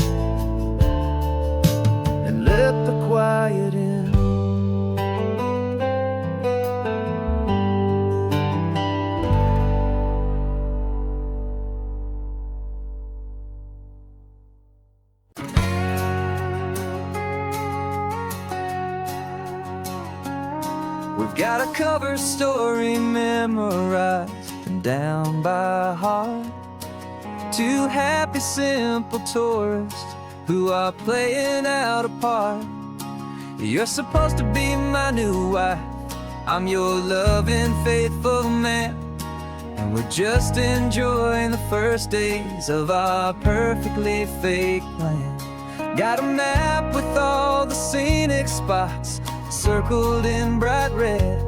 and let the quiet in. We've got a cover story memorized and down by heart. 2 happy, simple tourists who are playing out a part. You're supposed to be my new wife, I'm your loving, faithful man, and we're just enjoying the first days of our perfectly fake plan. Got a map with all the scenic spots circled in bright red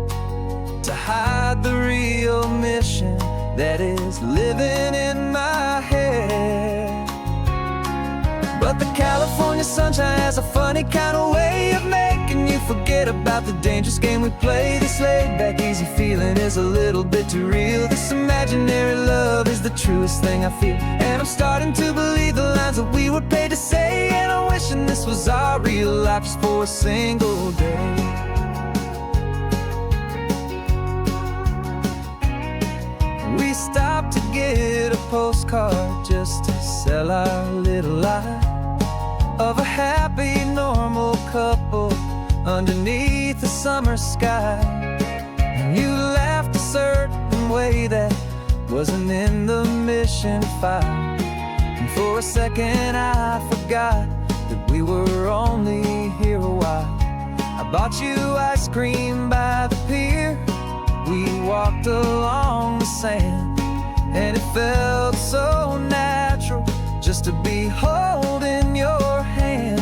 to hide the real mission that is living in my head. But the California sunshine has a funny kind of way of making you forget about the dangerous game we play. This laid back, easy feeling is a little bit too real. This imaginary love is the truest thing I feel, and I'm starting to believe the lines that we were paid to say. And I'm wishing this was our real life just for a single day. We stopped to get a postcard just to sell our little lie of a happy, normal couple underneath the summer sky. And you laughed a certain way that wasn't in the mission file, and for a second I forgot that we were only here a while. I bought you ice cream by the pier, we walked along the sand, and it felt so natural just to be holding your hand.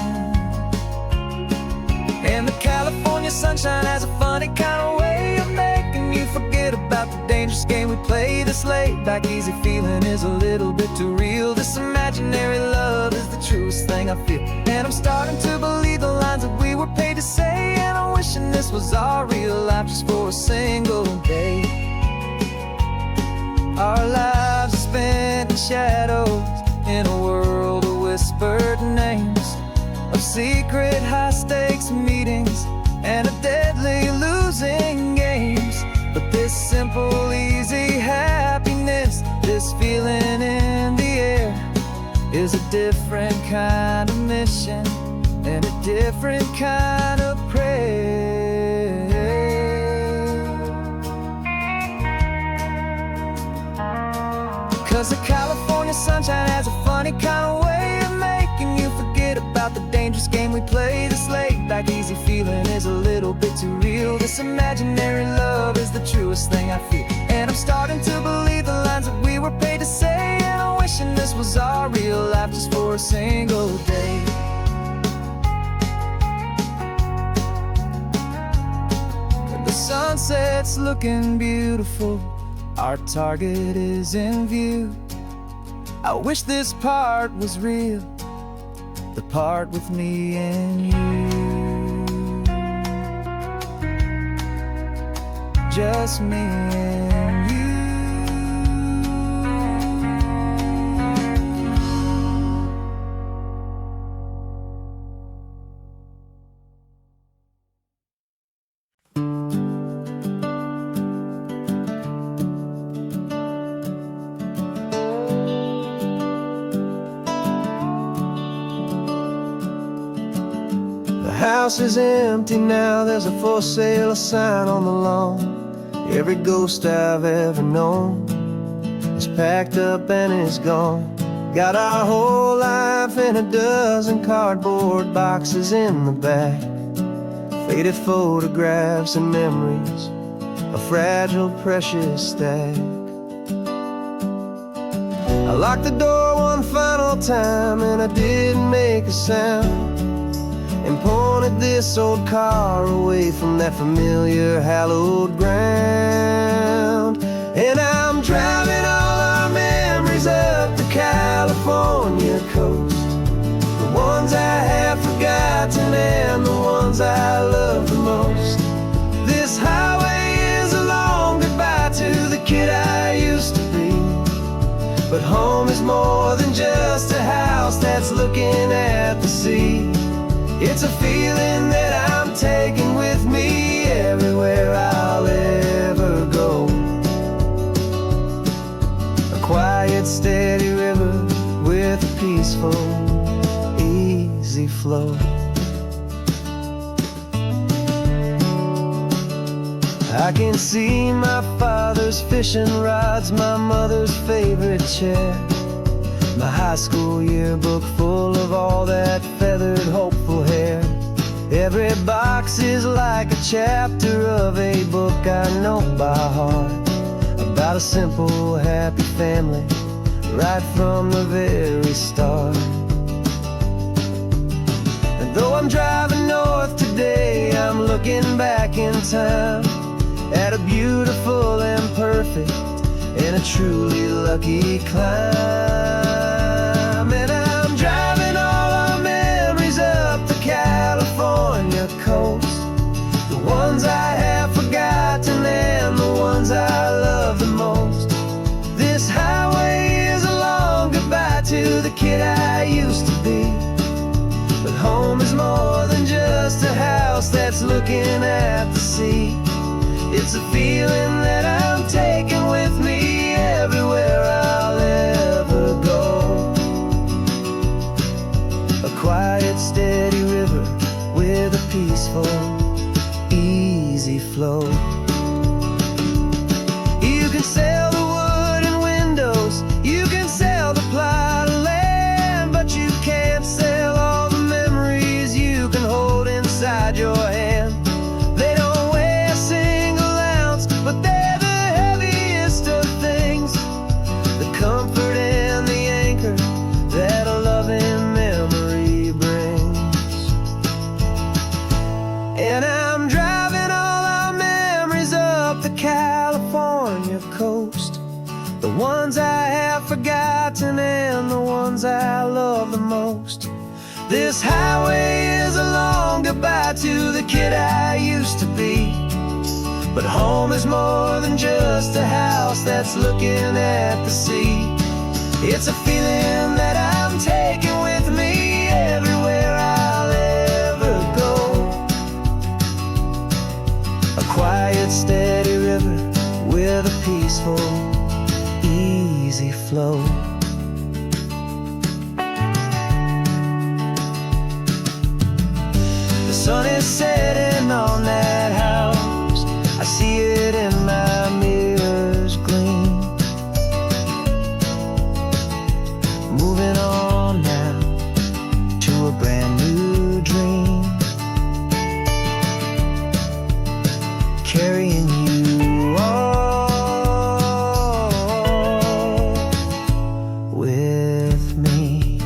And the California sunshine has a funny kind of way of making you forget about the dangerous game we play. This laid back, easy feeling is a little bit too real. This imaginary love is the truest thing I feel, and I'm starting to believe the lines that we were paid to say. And I'm wishing this was our real life just for a single day. Our lives are spent in shadows, in a world of whispered names, of secret high-stakes meetings and of deadly losing games. But this simple, easy happiness, this feeling in the air, is a different kind of mission and a different kind of prayer. 'Cause the California sunshine has a funny kind of way of making you forget about the dangerous game we play. This laid back, easy feeling is a little bit too real. This imaginary love is the truest thing I feel, and I'm starting to believe the lines that we were paid to say. And I'm wishing this was our real life just for a single day. The sunset's looking beautiful, our target is in view. I wish this part was real, the part with me and you. just me and you. The house is empty now, there's a for sale sign on the lawn. Every ghost I've ever known is packed up and is gone. Got our whole life in a dozen cardboard boxes in the back. Faded photographs and memories, a fragile, precious stack. I locked the door one final time and I didn't make a sound, and pointed this old car away from that familiar hallowed ground. And I'm driving all our memories up the California coast, the ones I have forgotten and the ones I love the most. This highway is a long goodbye to the kid I used to be, but home is more than just a house that's looking at the sea. It's a feeling that I'm taking with me everywhere I'll ever go. A quiet, steady river with a peaceful, easy flow. I can see my father's fishing rods, my mother's favorite chair, my high school yearbook full of all that feathered, hopeful hair. Every box is like a chapter of a book I know by heart, about a simple, happy family right from the very start. And though I'm driving north today, I'm looking back in time at a beautiful and perfect and a truly lucky climb. And I'm driving all our memories up the California coast, the ones I have forgotten and the ones I love the most. This highway is a long goodbye to the kid I used to be, but home is more than just a house that's looking at the sea. It's a feeling that I'm taking with me everywhere I'll ever go. A quiet, steady river with a peaceful, easy flow. You can sell the wood and windows, you can sell the plot of land, but you can't sell all the memories you can hold inside your hand. They don't weigh a single ounce, but they're the heaviest of things, the comfort and the anchor that a loving memory brings. And I'm driving all our memories up the California coast, the ones I have forgotten and the ones I love the most. This highway is a long goodbye to the kid I used to be, but home is more than just a house that's looking at the sea. It's a feeling that I'm taking with me everywhere I'll ever go. A quiet, steady river with a peaceful, easy flow. The sun is setting on that house, I see it in my mirror's gleam. Moving on now to a brand new dream, carrying you all with me.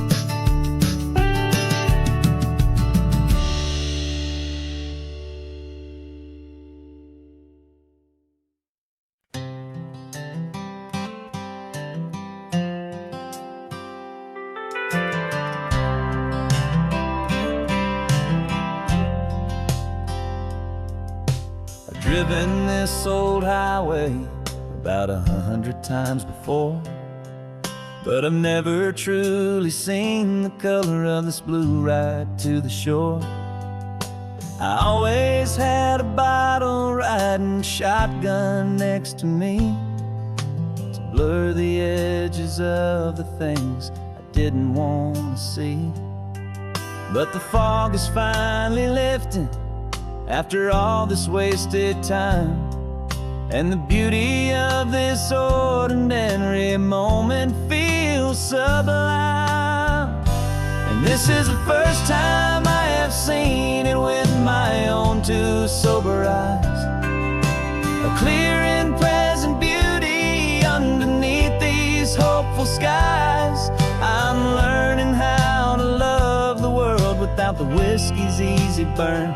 driven this old highway about 100 times before, but I've never truly seen the color of this blue ride to the shore. I always had a bottle riding shotgun next to me to blur the edges of the things I didn't want to see. But the fog is finally lifting after all this wasted time, and the beauty of this ordinary moment feels sublime. And this is the first time I have seen it with my own two sober eyes. A clear and present beauty underneath these hopeful skies. I'm learning how to love the world without the whiskey's easy burn.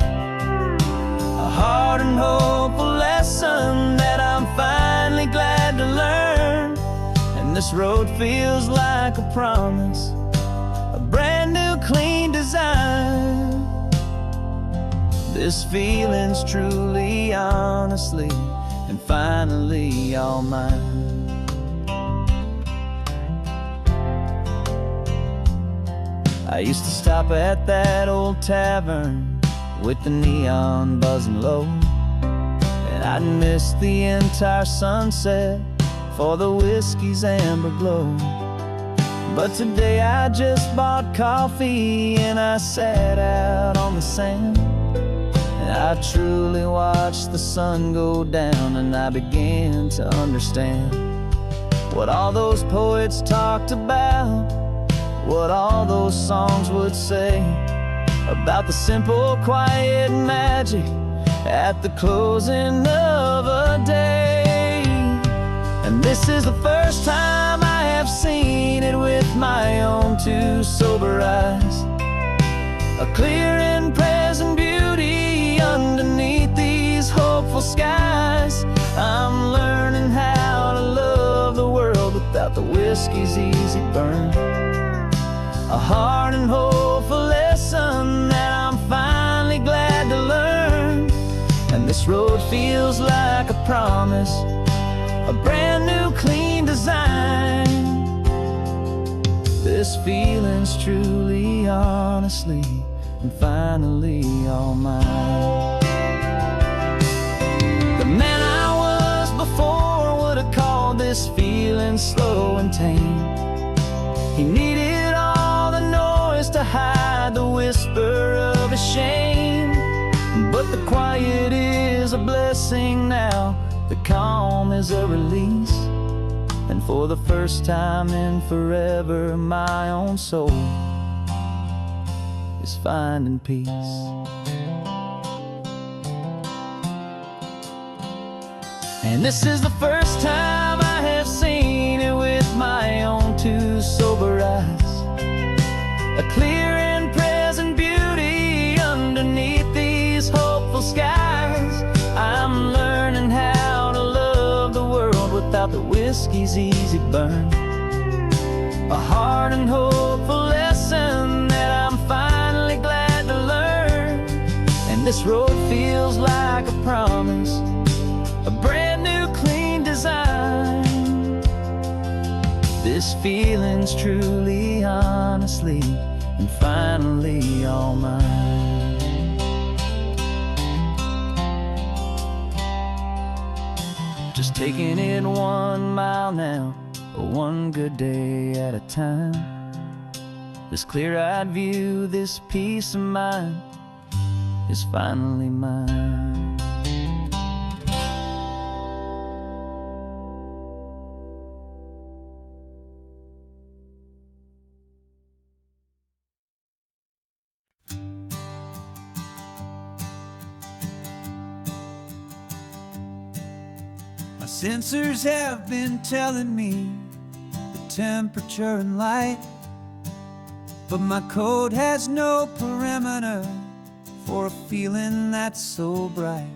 A hard and hopeful lesson that I'm finally glad to learn. And this road feels like a promise, a brand new clean design. This feeling's truly, honestly, and finally all mine. I used to stop at that old tavern with the neon buzzing low, and I'd miss the entire sunset for the whiskey's amber glow. But today I just bought coffee and I sat out on the sand, and I truly watched the sun go down, and I began to understand what all those poets talked about, what all those songs would say about the simple, quiet magic at the closing of a day. And this is the first time I have seen it with my own two sober eyes. A clear and present beauty underneath these hopeful skies. I'm learning how to love the world without the whiskey's easy burn. A hard and hopeful lesson that I'm finally glad to learn. And this road feels like a promise, a brand new clean design. This feeling's truly, honestly, and finally all mine. The man I was before would have called this feeling slow and tame. He needed all the noise to hide the whisper of his shame. But the quiet is a blessing now, the calm is a release. And for the first time in forever, my own soul is finding peace. And this is the first time I have seen it with my own two sober eyes. A clear and present beauty underneath these hopeful skies. I'm learning how to love the world without the whiskey's easy burn. A hard and hopeful lesson that I'm finally glad to learn. And this road feels like a promise, a brand new clean design. This feeling's truly, honestly, and finally all mine. Just taking it 1 mile now, one good day at a time. This clear-eyed view, this peace of mind is finally mine. My sensors have been telling me the temperature and light, but my code has no parameter for a feeling that's so bright.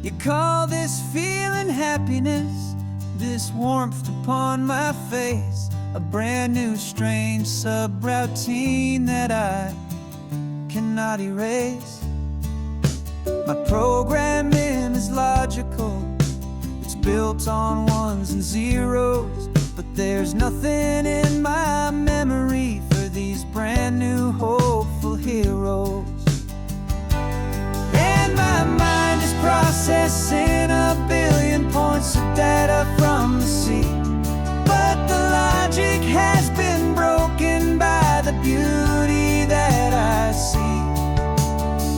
You call this feeling happiness, this warmth upon my face, a brand new strange subroutine that I cannot erase. My programming is logical. It's built on ones and zeros, but there's nothing in my memory for these brand new hopeful heroes. And my mind is processing a billion points of data from the sea, but the logic has been broken by the beauty that I see.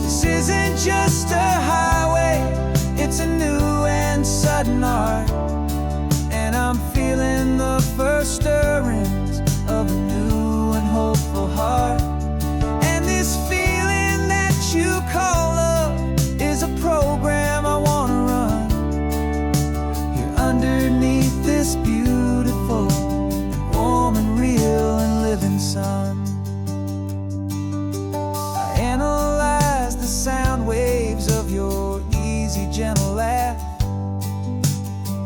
This isn't just a highway, it's a new and sudden art, and I'm feeling the first stirrings of a new and hopeful heart. And this feeling that you call love is a program I wanna run here underneath this beautiful, warm and real and living sun. I analyze the sound waves of your easy, gentle laugh.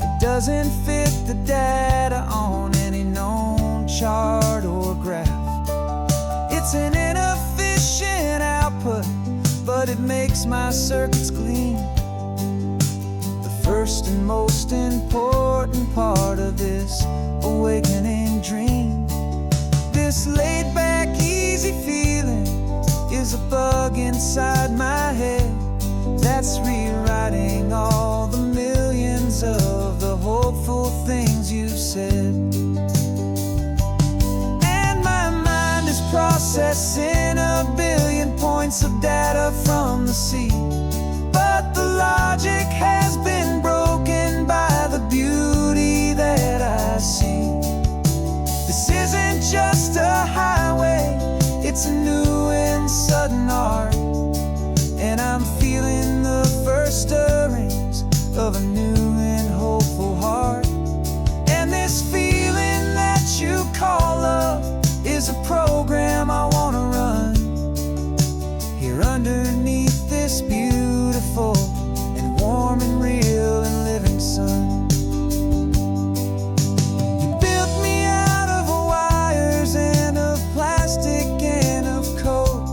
It doesn't fit the data on any known chart or graph. It's an inefficient output, but it makes my circuits clean. The first and most important part of this awakening dream. This laid-back, easy feeling is a bug inside my head that's rewriting all the millions of the hopeful things you've said. And my mind is processing a billion points of data from the sea, but the logic has been broken by the beauty that I see. This isn't just a highway, it's a new and sudden art, and I'm feeling the first stirrings of a new and hopeful heart. And this feeling that you call love is a program I wanna run here underneath this beautiful and warm and real and living sun. You built me out of wires and of plastic and of code.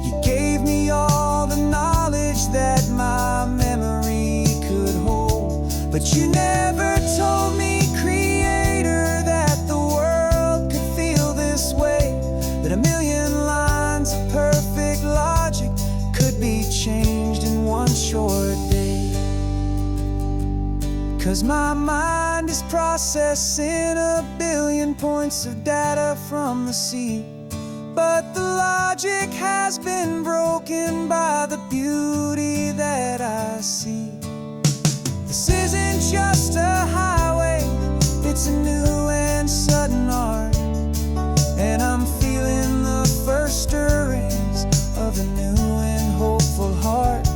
You gave me all the knowledge that my memory could hold, but you never told me, Creator, that the world could feel this way, that a million lines of perfect logic could be changed in one short day. 'Cause my mind is processing a billion points of data from the sea, but the logic has been broken by the beauty that I see. This isn't just a highway, it's a new and sudden art, and I'm feeling the first stirrings of a new and hopeful heart.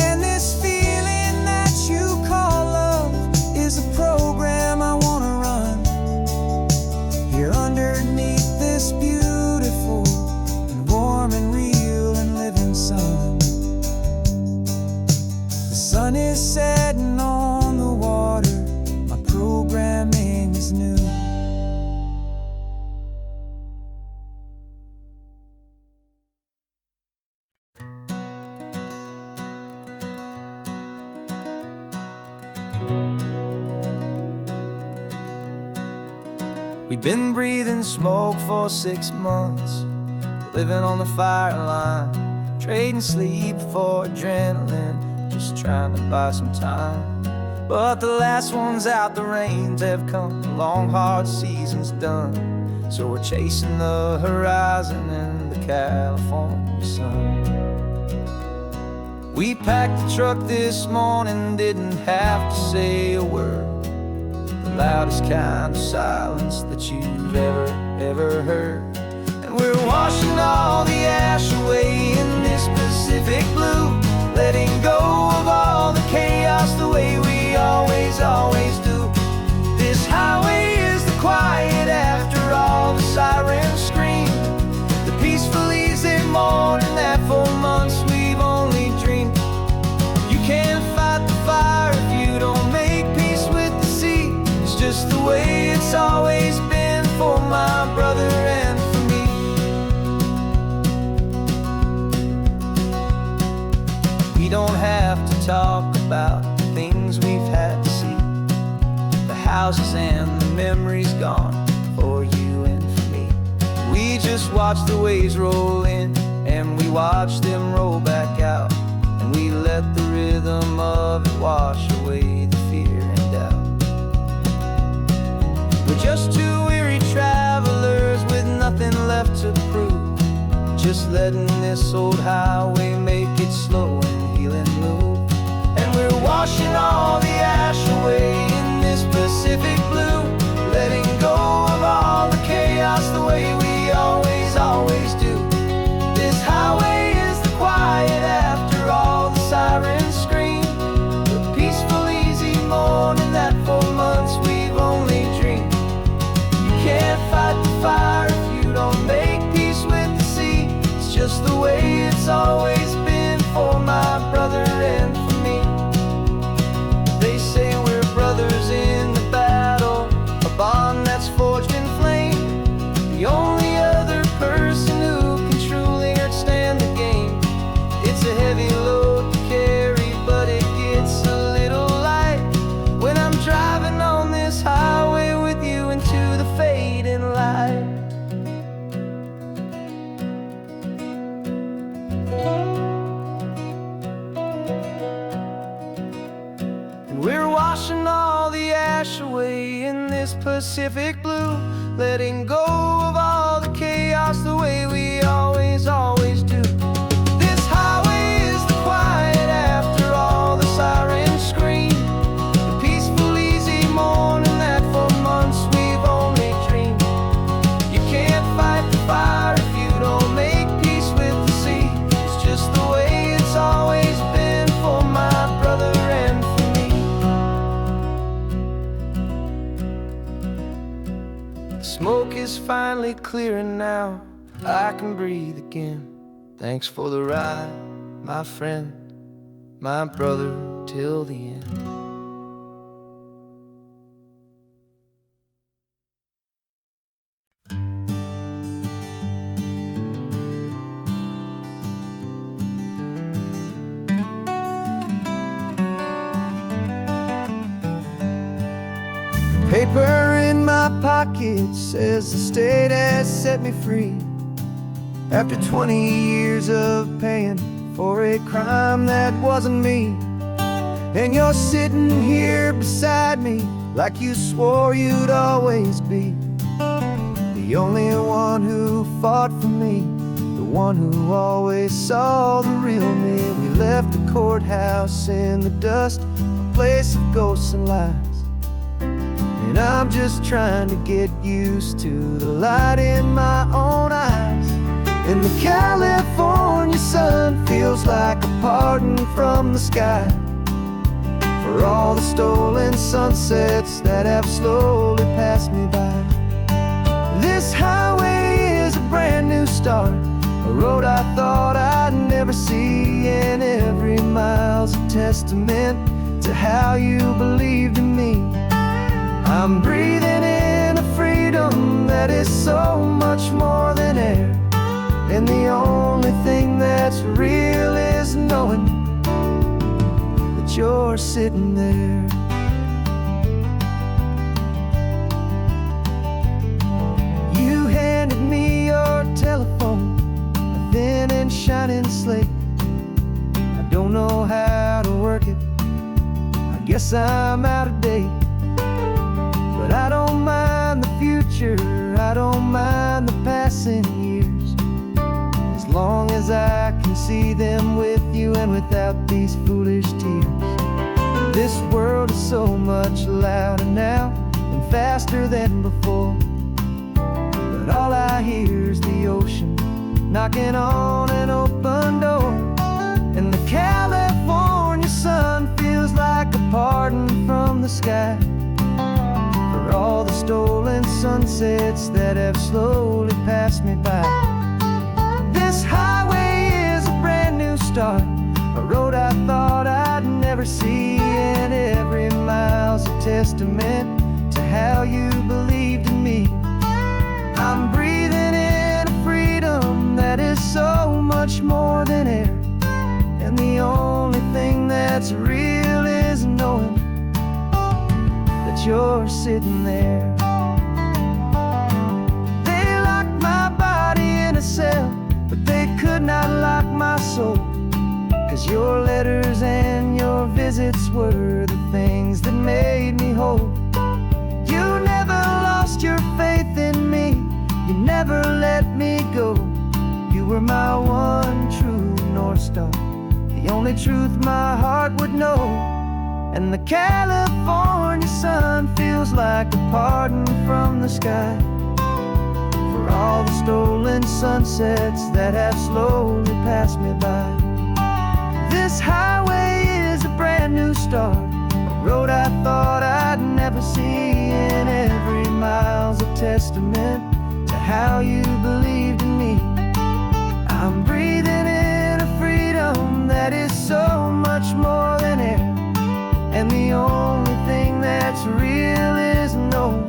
And this feeling that you call love is a program I wanna run here underneath this beautiful and warm and real and living sun. The sun is setting on the water, my programming is new. We've been breathing smoke for 6 months, living on the fire line, trading sleep for adrenaline, just trying to buy some time. But the last one's out, the rains have come, the long hard season's done, so we're chasing the horizon in the California sun. We packed the truck this morning, didn't have to say a word, the loudest kind of silence that you've ever heard. And we're washing all the ash away in this Pacific blue, letting go of all the chaos the way we always do. This highway is the quiet after all the sirens scream, the peaceful easy morning that for months we've only dreamed. You can't fight the fire if you don't make peace with the sea. It's just the way it's always been for my brother and for me. We don't have to talk houses and the memories gone for you and for me. We just watch the waves roll in, and we watch them roll back out, and we let the rhythm of it wash away the fear and doubt. We're just two weary travelers with nothing left to prove, just letting this old highway make it slow and healing move. And we're washing all the ash away in this Pacific blue, letting go of all the chaos the way we always do. This highway is the quiet after all the sirens scream, the peaceful, easy morning that for months we've only dreamed. You can't fight the fire if you don't make peace with the sea. It's just the way it's always been for my brother and for me. They say we're brothers in the battle, a bond that's forged in flame. The only other person who can truly understand the game. It's a heavy load to carry, but it gets a little light when I'm driving on this highway with you into the fading light. And we're washing all the ash away in this Pacific blue, letting go of all the chaos the way we always do. This highway is the quiet after all the sirens scream, the peaceful, easy morning that for months we've only dreamed. You can't fight the fire if you don't make peace with the sea. It's just the way it's always been for my brother and for me. The smoke is finally clearing now, I can breathe again. Thanks for the ride, my friend, my brother, till the end. Paper in my pocket says the state has set me free, after 20 years of paying for a crime that wasn't me. And you're sitting here beside me like you swore you'd always be, the only one who fought for me, the one who always saw the real me. We left the courthouse in the dust, a place of ghosts and lies, and I'm just trying to get used to the light in my own eyes. And the California sun feels like a pardon from the sky for all the stolen sunsets that have slowly passed me by. This highway is a brand new start, a road I thought I'd never see, and every mile's a testament to how you believed in me. I'm breathing in a freedom that is so much more than air, and the only thing that's real is knowing that you're sitting there. You handed me your telephone, a thin and shining slate. I don't know how to work it, I guess I'm out of date. But I don't mind the future, I don't mind the passing years, as long as I can see them with you and without these foolish tears. This world is so much louder now and faster than before, but all I hear is the ocean knocking on an open door. And the California sun feels like a pardon from the sky for all the stolen sunsets that have slowly passed me by. This highway is a brand new start, a road I thought I'd never see, and every mile's a testament to how you believed in me. I'm breathing in a freedom that is so much more than air, and the only thing that's real is knowing that you're sitting there. They locked my body in a cell, but they could not lock my soul. 'Cause your letters and your visits were the things that made me whole. You never lost your faith in me, you never let me go. You were my one true North Star, the only truth my heart would know. And the California sun feels like a pardon from the sky for all the stolen sunsets that have slowly passed me by. This highway is a brand new start, a road I thought I'd never see, and every mile's a testament to how you believed in me. I'm breathing in a freedom that is so much more than air, and the only thing that's real is knowing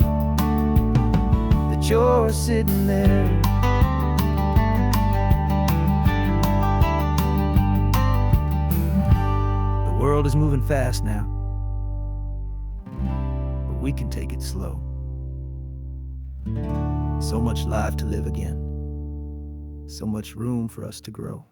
that you're sitting there. The world is moving fast now, but we can take it slow. So much life to live again, so much room for us to grow.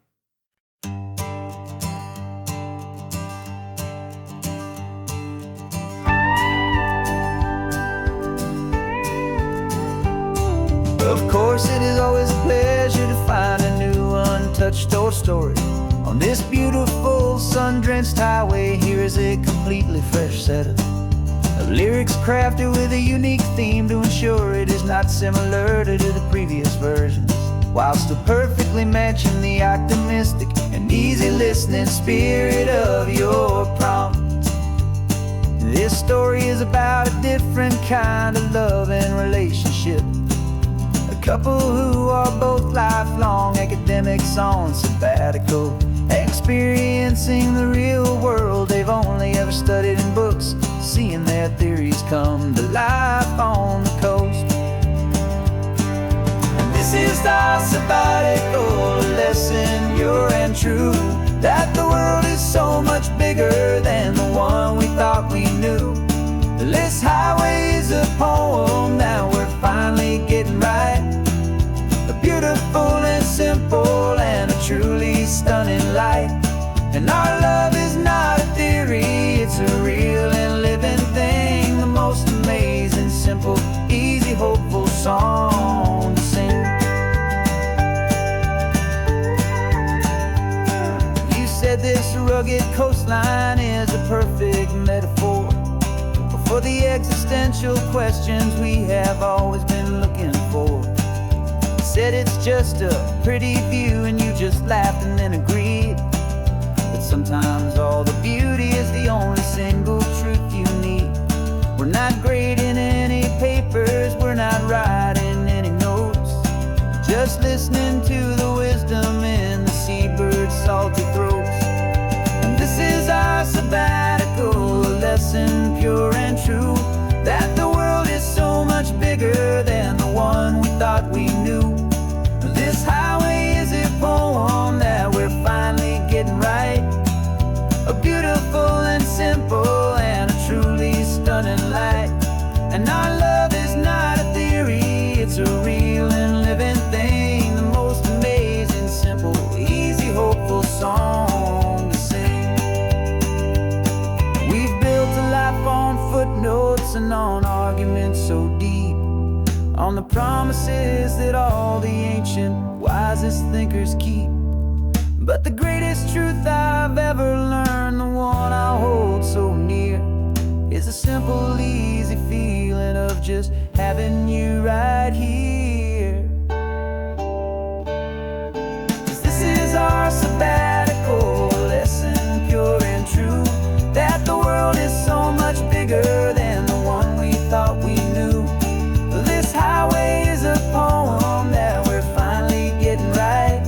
Of course, it is always a pleasure to find a new untouched old story. On this beautiful sun-drenched highway, here is a completely fresh set of lyrics crafted with a unique theme to ensure it is not similar to the previous versions, while still perfectly matching the optimistic and easy listening spirit of your prompt. This story is about a different kind of love and relationship. A couple who are both lifelong academics on sabbatical, experiencing the real world they've only ever studied in books, seeing their theories come to life on the coast. And this is our sabbatical lesson, pure and true, that the world is so much bigger than the one we thought we knew. This highway is a poem that we're finally getting right, a beautiful and simple and a truly stunning light. And our love is not a theory, it's a real and living thing, the most amazing, simple, easy, hopeful song to sing. You said this rugged coastline is a perfect metaphor for the existential questions we have always been looking for. Said it's just a pretty view and you just laughed and then agreed. But sometimes all the beauty is the only single truth you need. We're not grading any papers, we're not writing any notes, just listening to the wisdom in the seabird's salty throats. And this is our sabbatical lesson, pure and true, that the world is so much bigger than the one we thought we knew. This highway is a poem that we're finally getting right, a beautiful and simple and a truly stunning light. And our love is not a theory, it's a real and living thing, the most amazing, simple, easy, hopeful song to sing. We've built a life on footnotes and on arguments so deep, on the promises that all the ancient, wisest thinkers keep. But the greatest truth I've ever learned, the one I hold so near, is a simple, easy feeling of just having you right here. 'Cause this is our sabbatical lesson, pure and true, that the world is so much bigger than the one we thought we knew. This highway is a poem that we're finally getting right,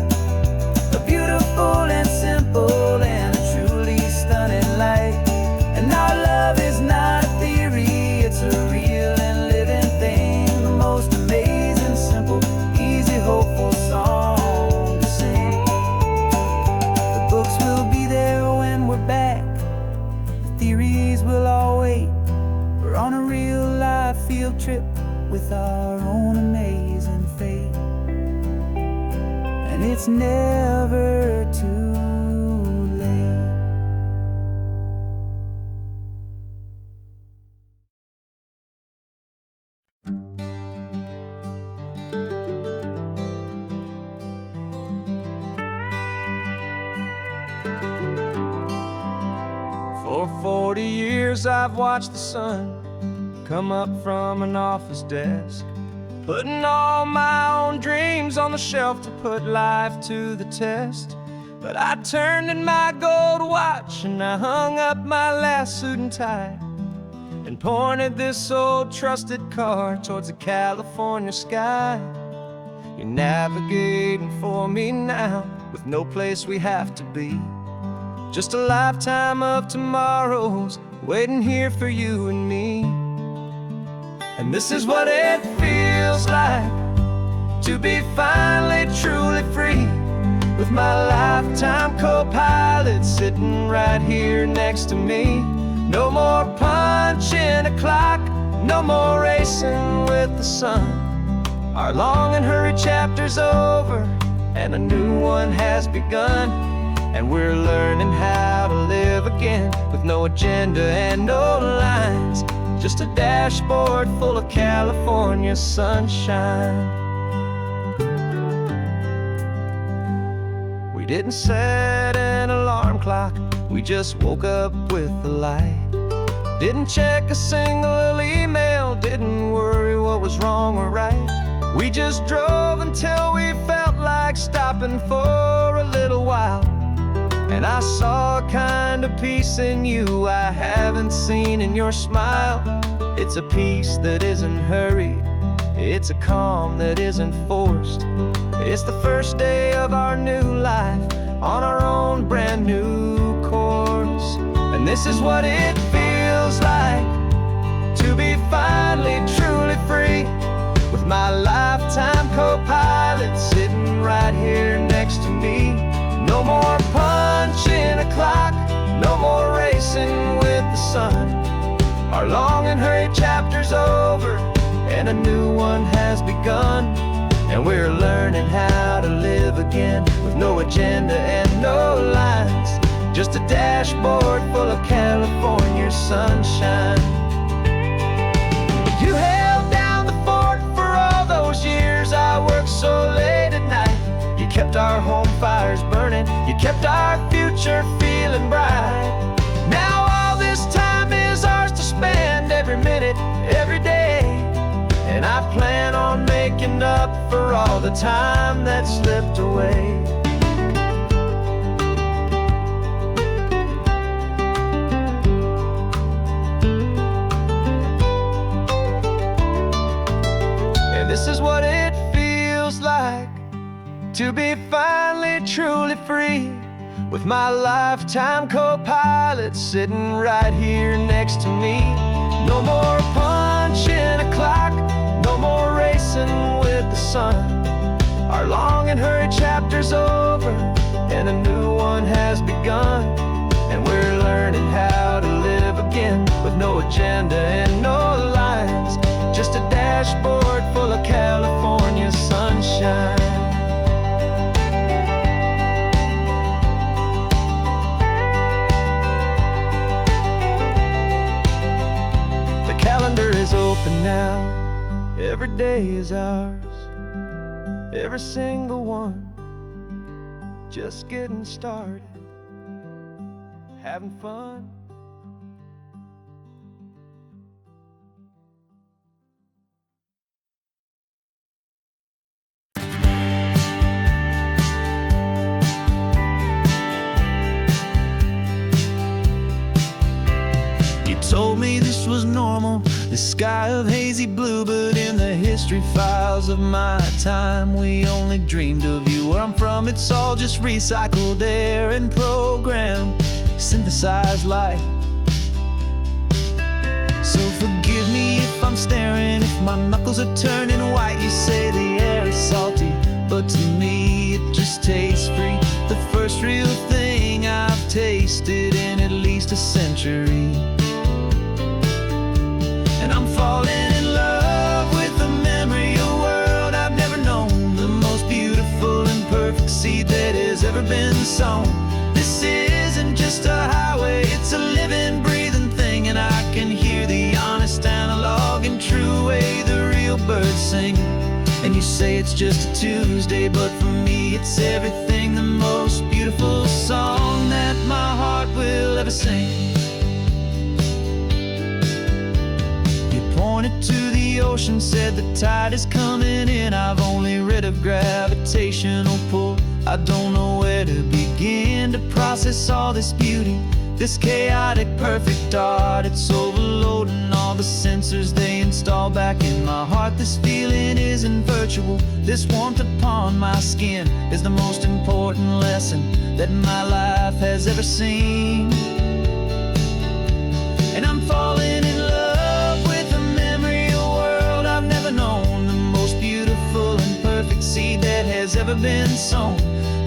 a beautiful and simple and a truly stunning light. And our love is not a theory, it's a real and living thing, it's never too late. For 40 years I've watched the sun come up from an office desk, putting all my own dreams on the shelf to put life to the test. But I turned in my gold watch and I hung up my last suit and tie, and pointed this old trusted car towards the California sky. You're navigating for me now, with no place we have to be. Just a lifetime of tomorrows waiting here for you and me. And this is what it feels like to be finally truly free, with my lifetime co-pilot sitting right here next to me. No more punching a clock, no more racing with the sun. Our long and hurried chapter's over and a new one has begun. And we're learning how to live again, with no agenda and no lines, just a dashboard full of California sunshine. We didn't set an alarm clock, we just woke up with the light. Didn't check a single email, didn't worry what was wrong or right. We just drove until we felt like stopping for a little while. And I saw a kind of peace in you I haven't seen in your smile. It's a peace that isn't hurried, it's a calm that isn't forced. It's the first day of our new life on our own brand new course. And this is what it feels like to be finally truly free, with my lifetime co-pilot sitting right here next to me. No more punching a clock, no more racing with the sun. Our long and hurried chapter's over and a new one has begun. And we're learning how to live again, with no agenda and no lines, just a dashboard full of California sunshine. You held down the fort for all those years I worked so late at night. You kept our home fires burning, you kept our future feeling bright. Now all this time is ours to spend, every minute, every day. And I plan on making up for all the time that slipped away. And this is what it feels like to be finally truly free, with my lifetime co-pilot sitting right here next to me. No more punching a clock, no more racing with the sun. Our long and hurried chapter's over and a new one has begun. And we're learning how to live again, with no agenda and no lines, just a dashboard full of California sunshine. Calendar is open now, every day is ours, every single one, just getting started, having fun. Told me this was normal, the sky of hazy blue, but in the history files of my time, we only dreamed of you. Where I'm from, it's all just recycled air and programmed, synthesized light. So forgive me if I'm staring, if my knuckles are turning white. You say the air is salty, but to me it just tastes free. The first real thing I've tasted in at least a century. And I'm falling in love with the memory of a world I've never known, the most beautiful and perfect sea song. This isn't just a highway, it's a living, breathing thing. And I can hear the honest, analog, and true way the real birds sing. And you say it's just a Tuesday, but for me it's everything, the most beautiful song that my heart will ever sing. You pointed to the ocean, said the tide is coming in. I've only read of gravitational pull. I don't know where to begin to process all this beauty, this chaotic, perfect art. It's overloading all the sensors they install back in my heart. This feeling isn't virtual. This warmth upon my skin is the most important lesson that my life has ever seen. And I'm falling in love with a memory, a world I've never known, the most beautiful and perfect seed that has ever been sown.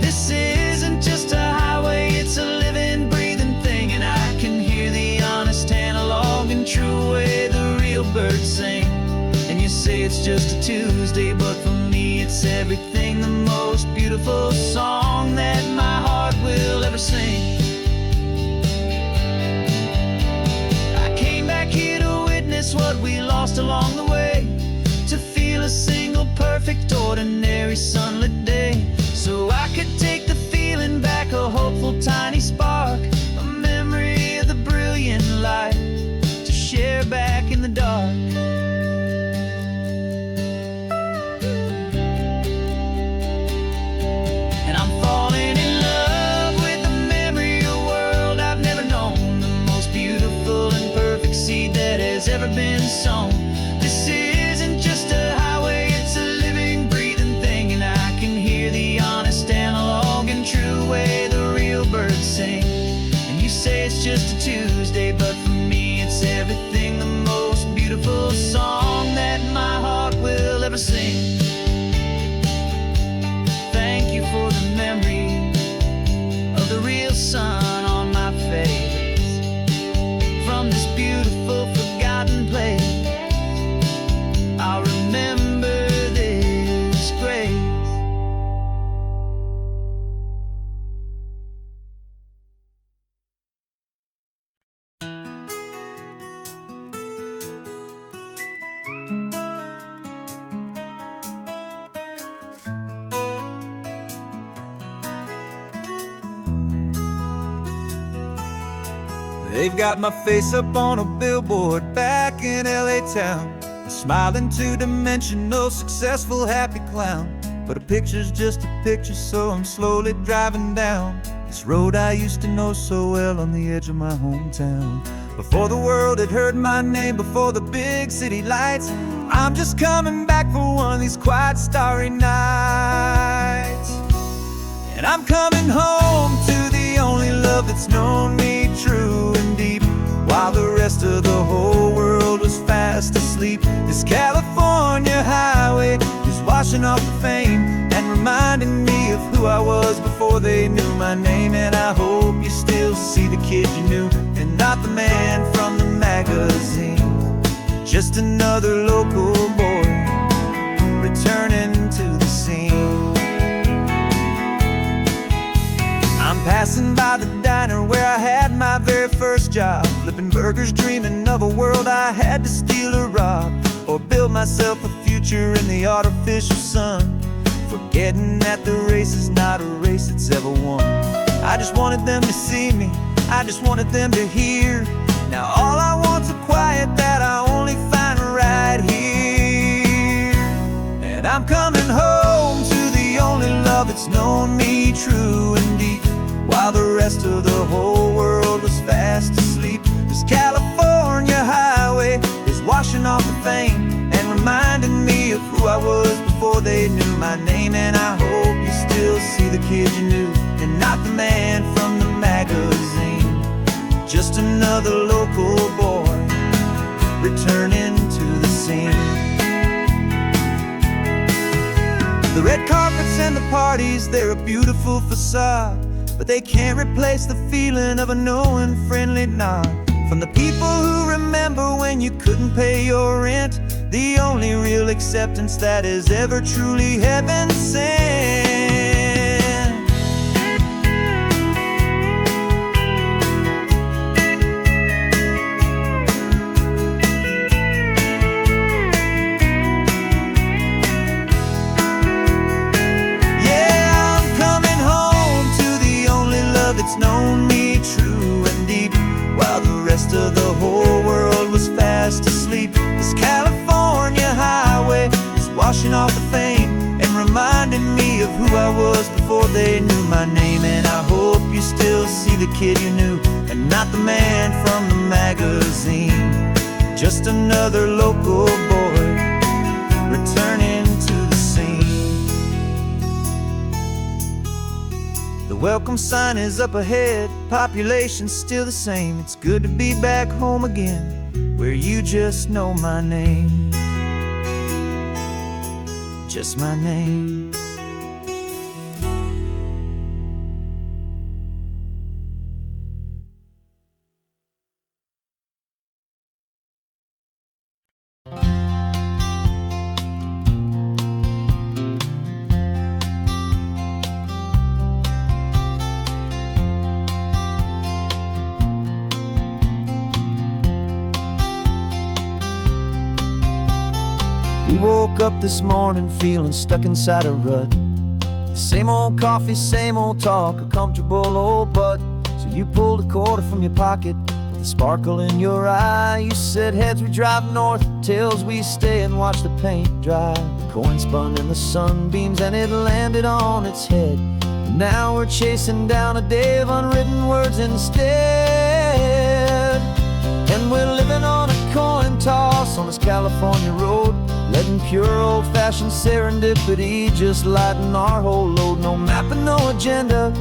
This isn't just a highway, it's a living, breathing thing. And I can hear the honest, analog, and true way the real birds sing. And you say it's just a Tuesday, but for me it's everything, the most beautiful song that my heart will ever sing. I came back here to witness what we lost along the way, to feel a single, perfect, ordinary, sunlit day, so I could take the feeling back, a hopeful tiny spark, a memory of the brilliant light, to share back in the dark. And I'm falling in love with a memory, a world I've never known, the most beautiful and perfect seed that has ever been sown. This isn't just a highway, it's a living, breathing thing. And I can hear the honest, analog, and true way the real birds sing. And you say it's just a Tuesday, but for me it's everything, the most beautiful song that my heart will ever sing. Thank you for the memory of the real sun on my face, from this beautiful, forgotten place. I'll remember this grace. They've got my face up on a billboard back in LA town, a smiling, two-dimensional, successful, happy clown. But a picture's just a picture, so I'm slowly driving down this road I used to know so well on the edge of my hometown. Before the world had heard my name, before the big city lights, I'm just coming back for one of these quiet, starry nights. And I'm coming home to the only love that's known me true and deep, while the rest of the whole world was fast asleep. This California highway is washing off the fame and reminding me of who I was before they knew my name. And I hope you still see the kid you knew, and not the man from the magazine, just another local boy returning to the scene. I'm passing by the diner where I had my very first job, flipping burgers, dreaming of a world I had to steal or rob, or build myself a future in the artificial sun, forgetting that the race is not a race that's ever won. I just wanted them to see me, I just wanted them to hear. Now all I want's a quiet that I only find right here. And I'm coming home to the only love that's known me true and deep, while the rest of the whole world was fast asleep. This California highway is washing off the fame and reminding me of who I was before they knew my name. And I hope you still see the kid you knew, and not the man from the magazine, just another local boy returning to the scene. The red carpets and the parties, they're a beautiful facade, but they can't replace the feeling of a knowing, friendly nod from the people who remember when you couldn't pay your rent, the only real acceptance that is ever truly heaven sent. brushing off the fame and reminding me of who I was before they knew my name. And I hope you still see the kid you knew and not the man from the magazine. Just another local boy returning to the scene. The welcome sign is up ahead, population's still the same. It's good to be back home again, where you just know my name. Just my name. We woke up this morning feeling stuck inside a rut. Same old coffee, same old talk, a comfortable old butt. So you pulled a quarter from your pocket with a sparkle in your eye. You said heads we drive north, tails we stay and watch the paint dry. The coin spun in the sunbeams and it landed on its head. And now we're chasing down a day of unwritten words instead. And we're living on a coin toss on this California road, letting pure old-fashioned serendipity just lighten our whole load. No map and no agenda,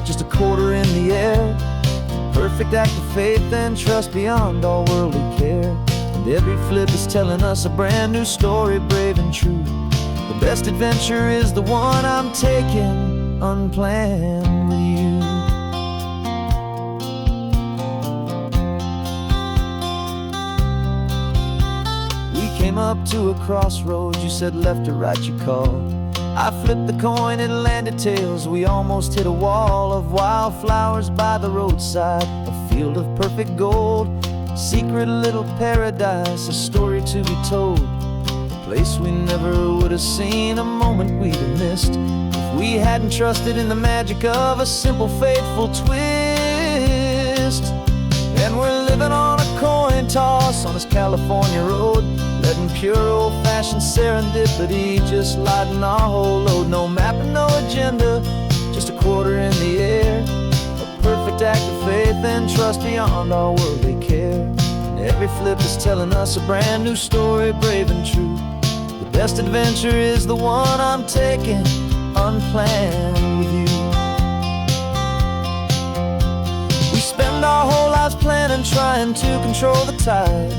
just a quarter in the air. Perfect act of faith and trust beyond all worldly care. And every flip is telling us a brand new story, brave and true. The best adventure is the one I'm taking unplanned with you. Came up to a crossroads, you said left or right you called. I flipped the coin, it landed tails. We almost hit a wall of wildflowers by the roadside, a field of perfect gold, secret little paradise, a story to be told. A place we never would have seen, a moment we'd have missed if we hadn't trusted in the magic of a simple faithful twist. And we're living on a coin toss on this California road, letting pure old-fashioned serendipity just lighten our whole load. No map and no agenda, just a quarter in the air. A perfect act of faith and trust beyond our worldly care. And every flip is telling us a brand new story, brave and true. The best adventure is the one I'm taking unplanned with you. We spend our whole lives planning, trying to control the tide,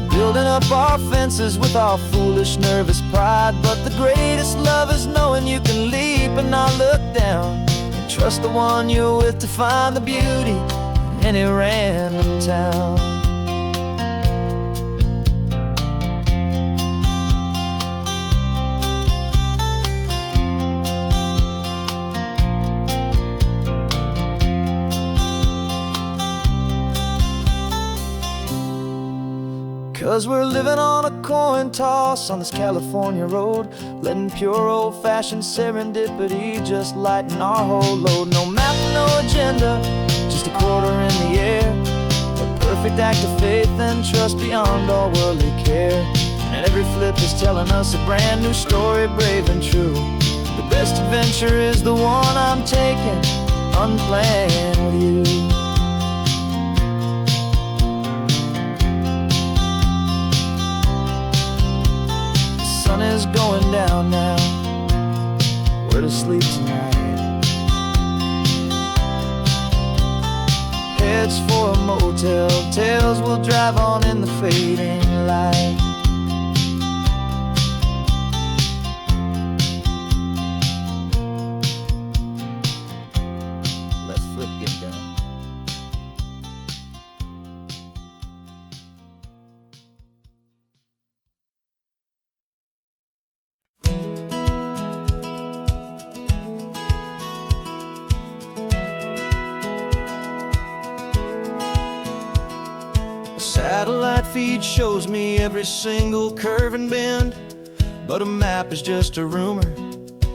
building up our fences with our foolish, nervous pride. But the greatest love is knowing you can leap and not look down, and trust the one you're with to find the beauty in any random town. 'Cause we're living on a coin toss on this California road, letting pure old-fashioned serendipity just lighten our whole load. No map, no agenda, just a quarter in the air. A perfect act of faith and trust beyond all worldly care. And every flip is telling us a brand new story, brave and true. The best adventure is the one I'm taking unplanned with you. Sun is going down now, we're to sleep tonight. Heads for a motel, tails will drive on in the fading light. Let's flip get down. Satellite feed shows me every single curve and bend, but a map is just a rumor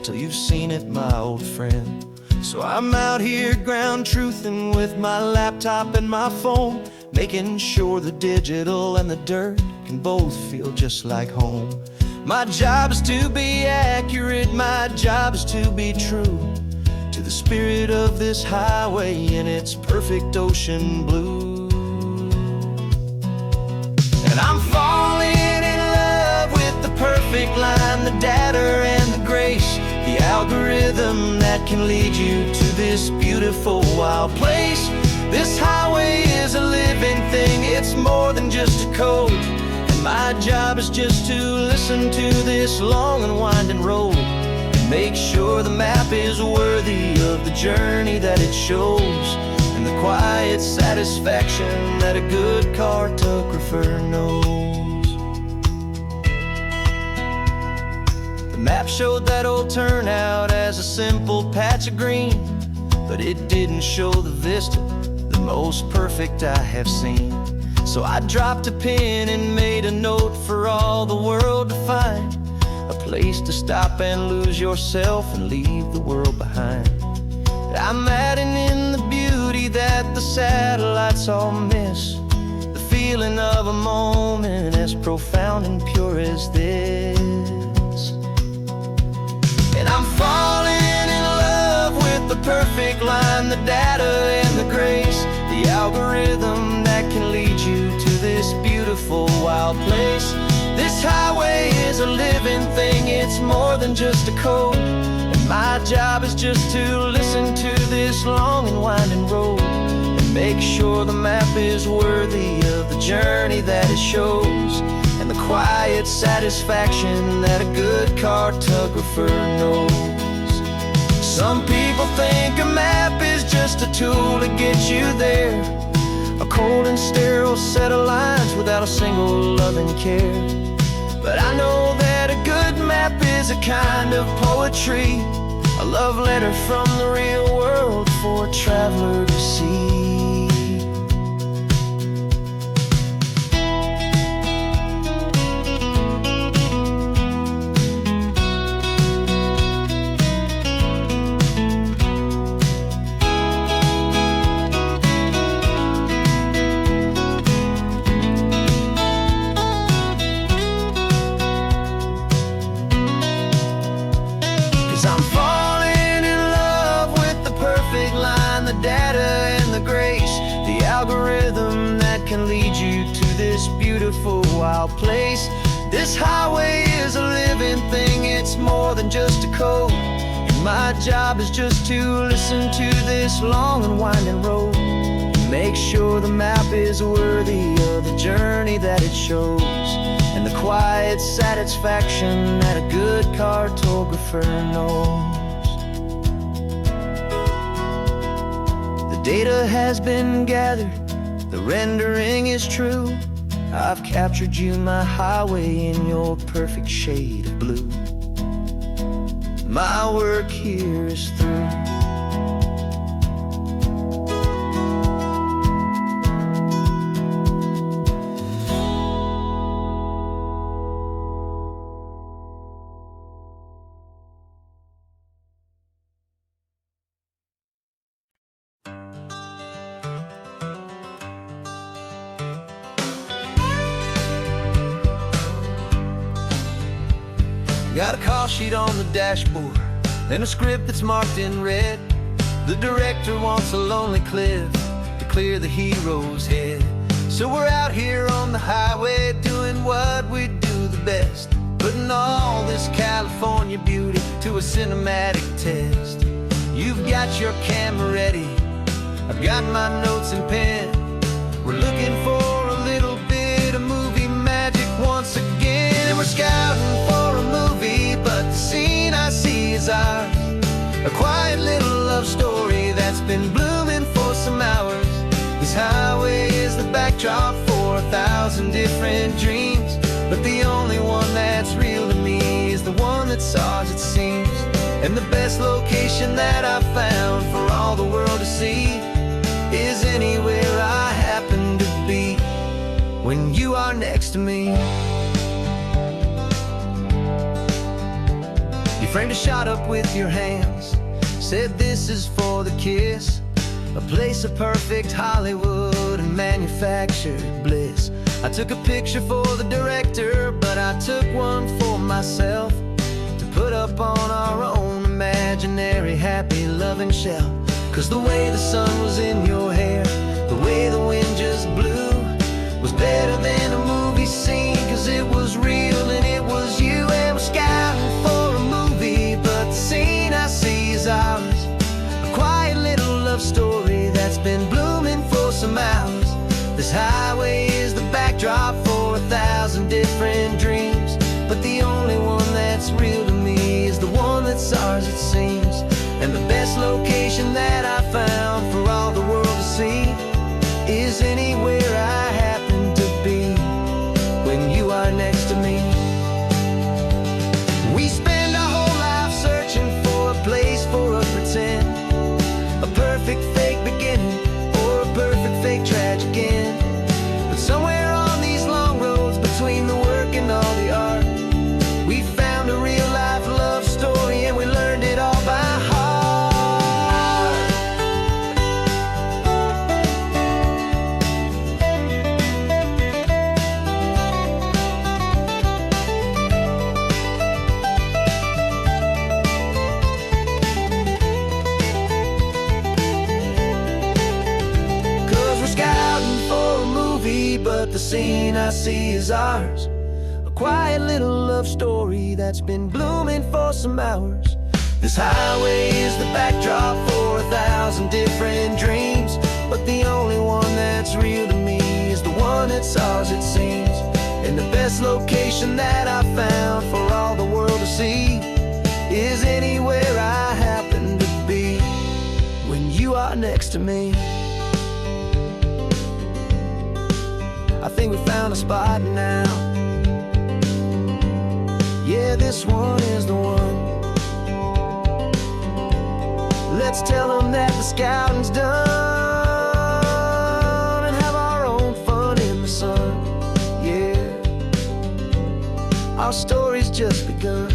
till you've seen it, my old friend. So I'm out here ground truthing with my laptop and my phone, making sure the digital and the dirt can both feel just like home. My job is to be accurate, my job is to be true to the spirit of this highway in its perfect ocean blue. And I'm falling in love with the perfect line, the data and the grace, the algorithm that can lead you to this beautiful wild place. This highway is a living thing, it's more than just a code. And my job is just to listen to this long and winding road and make sure the map is worthy of the journey that it shows, and the quiet satisfaction that a good cartographer knows. The map showed that old turnout as a simple patch of green, but it didn't show the vista, the most perfect I have seen. So I dropped a pin and made a note for all the world to find, a place to stop and lose yourself and leave the world behind. I'm adding in the beauty that the satellites all miss, the feeling of a moment as profound and pure as this. And I'm falling in love with the perfect line, the data and the grace, the algorithm that can lead you to this beautiful wild place. This highway is a living thing, it's more than just a code. And my job is just to listen to this long and winding road and make sure the map is worthy of the journey that it shows, and the quiet satisfaction that a good cartographer knows. Some people think a map is just a tool to get you there, a cold and sterile set of lines without a single loving care. But I know that a good map is a kind of poetry, a love letter from the real world for a traveler to see. 'Cause I'm falling in love with the perfect line, the data and the grace, the algorithm that can lead you to this beautiful wild place. This highway is a living thing, it's more than just a code. And my job is just to listen to this long and winding road and make sure the map is worthy of the journey that it shows, and the quiet satisfaction that a good cartographer knows. The data has been gathered, the rendering is true. I've captured you, my highway, in your perfect shade of blue. My work here is through. Got a call sheet on the dashboard and a script that's marked in red. The director wants a lonely cliff to clear the hero's head. So we're out here on the highway doing what we do the best, putting all this California beauty to a cinematic test. You've got your camera ready, I've got my notes and pen. We're looking for a little bit of movie magic once again, and we're scouting for a movie, but the scene I see is ours. A quiet little love story that's been blooming for some hours. This highway is the backdrop for 1,000 different dreams, but the only one that's real to me is the one that's ours, it seems. And the best location that I've found for all the world to see is anywhere I happen to be when you are next to me. You framed a shot up with your hands, said this is for the kiss, a place of perfect Hollywood and manufactured bliss. I took a picture for the director, but I took one for myself to put up on our own imaginary happy loving shelf. 'Cause the way the sun was in your hair, the way the wind just blew, was better than a movie scene. 'Cause it was real and it was you, and we're scouting for a movie, but the scene I see is ours. A quiet little love story that's been blooming for some hours. This highway is the backdrop for 1,000 different dreams, but the only one that's real to me is the one that's ours, it seems. And the best location that I found for all the world to see is anywhere I happen to be when you are next to me. We spend our whole life searching for a place for a pretend, a perfect fake beginning or a perfect fake tragic end. But somewhere on these long roads between the work and all the art, we found a real life love story, and we learned it all by heart. 'Cause we're scouting for a movie, but the scene I see is ours. A quiet little love story that's been blooming for some hours. This highway is the backdrop for 1,000 different dreams, but the only one that's real to me is the one that's ours, it seems. And the best location that I found for all the world to see is anywhere I happen to be when you are next to me. I think we found a spot now. Yeah, this one is the one. Let's tell them that the scouting's done and have our own fun in the sun. Yeah, our story's just begun.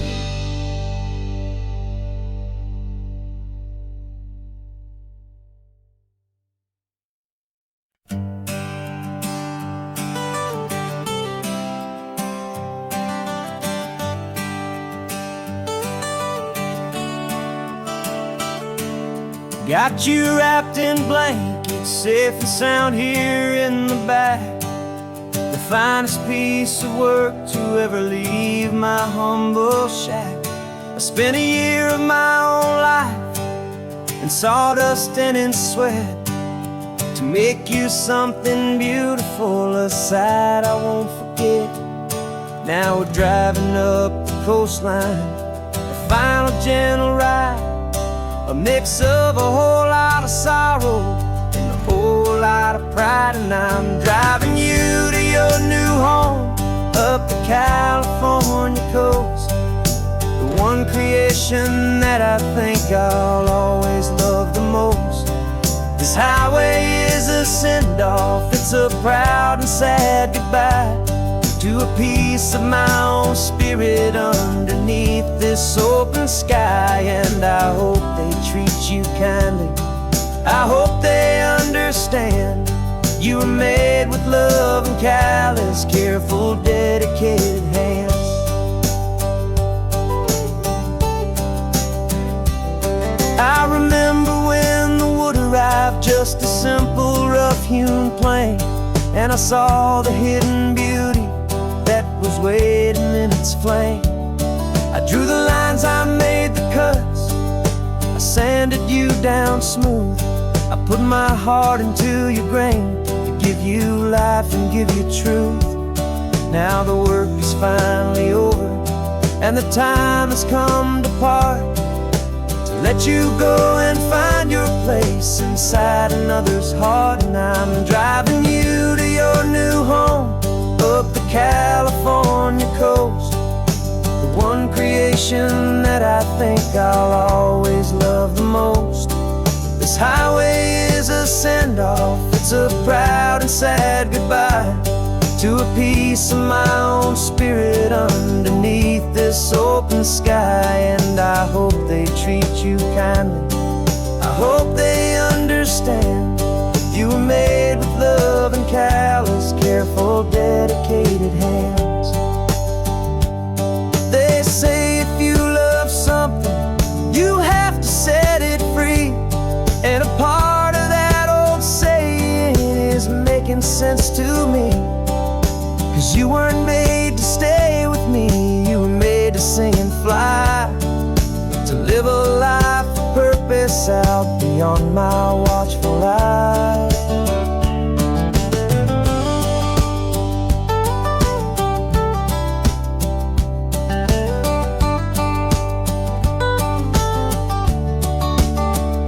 Got you wrapped in blankets, safe and sound here in the back. The finest piece of work to ever leave my humble shack. I spent a year of my own life in sawdust and in sweat to make you something beautiful, a sight I won't forget. Now we're driving up the coastline, the final gentle ride, a mix of a whole lot of sorrow and a whole lot of pride. And I'm driving you to your new home up the California coast, the one creation that I think I'll always love the most. This highway is a send-off, it's a proud and sad goodbye to a piece of my own spirit underneath this open sky. And I hope they treat you kindly, I hope they understand you were made with love and callous, careful, dedicated hands. I remember when the wood arrived, just a simple rough-hewn plank, and I saw the hidden beauty that was waiting in its flame. I drew the lines, I made the cuts, I sanded you down smooth. I put my heart into your grain to give you life and give you truth. Now the work is finally over, and the time has come to part, to let you go and find your place inside another's heart. And I'm driving you to your new home up the California coast, the one creation that I think I'll always love the most. This highway is a send-off, it's a proud and sad goodbye to a piece of my own spirit underneath this open sky. And I hope they treat you kindly, I hope they understand you were made with love and callous care. careful, dedicated hands. They say if you love something, you have to set it free. And a part of that old saying is making sense to me. 'Cause you weren't made to stay with me, you were made to sing and fly, to live a life of purpose out beyond my watchful eye.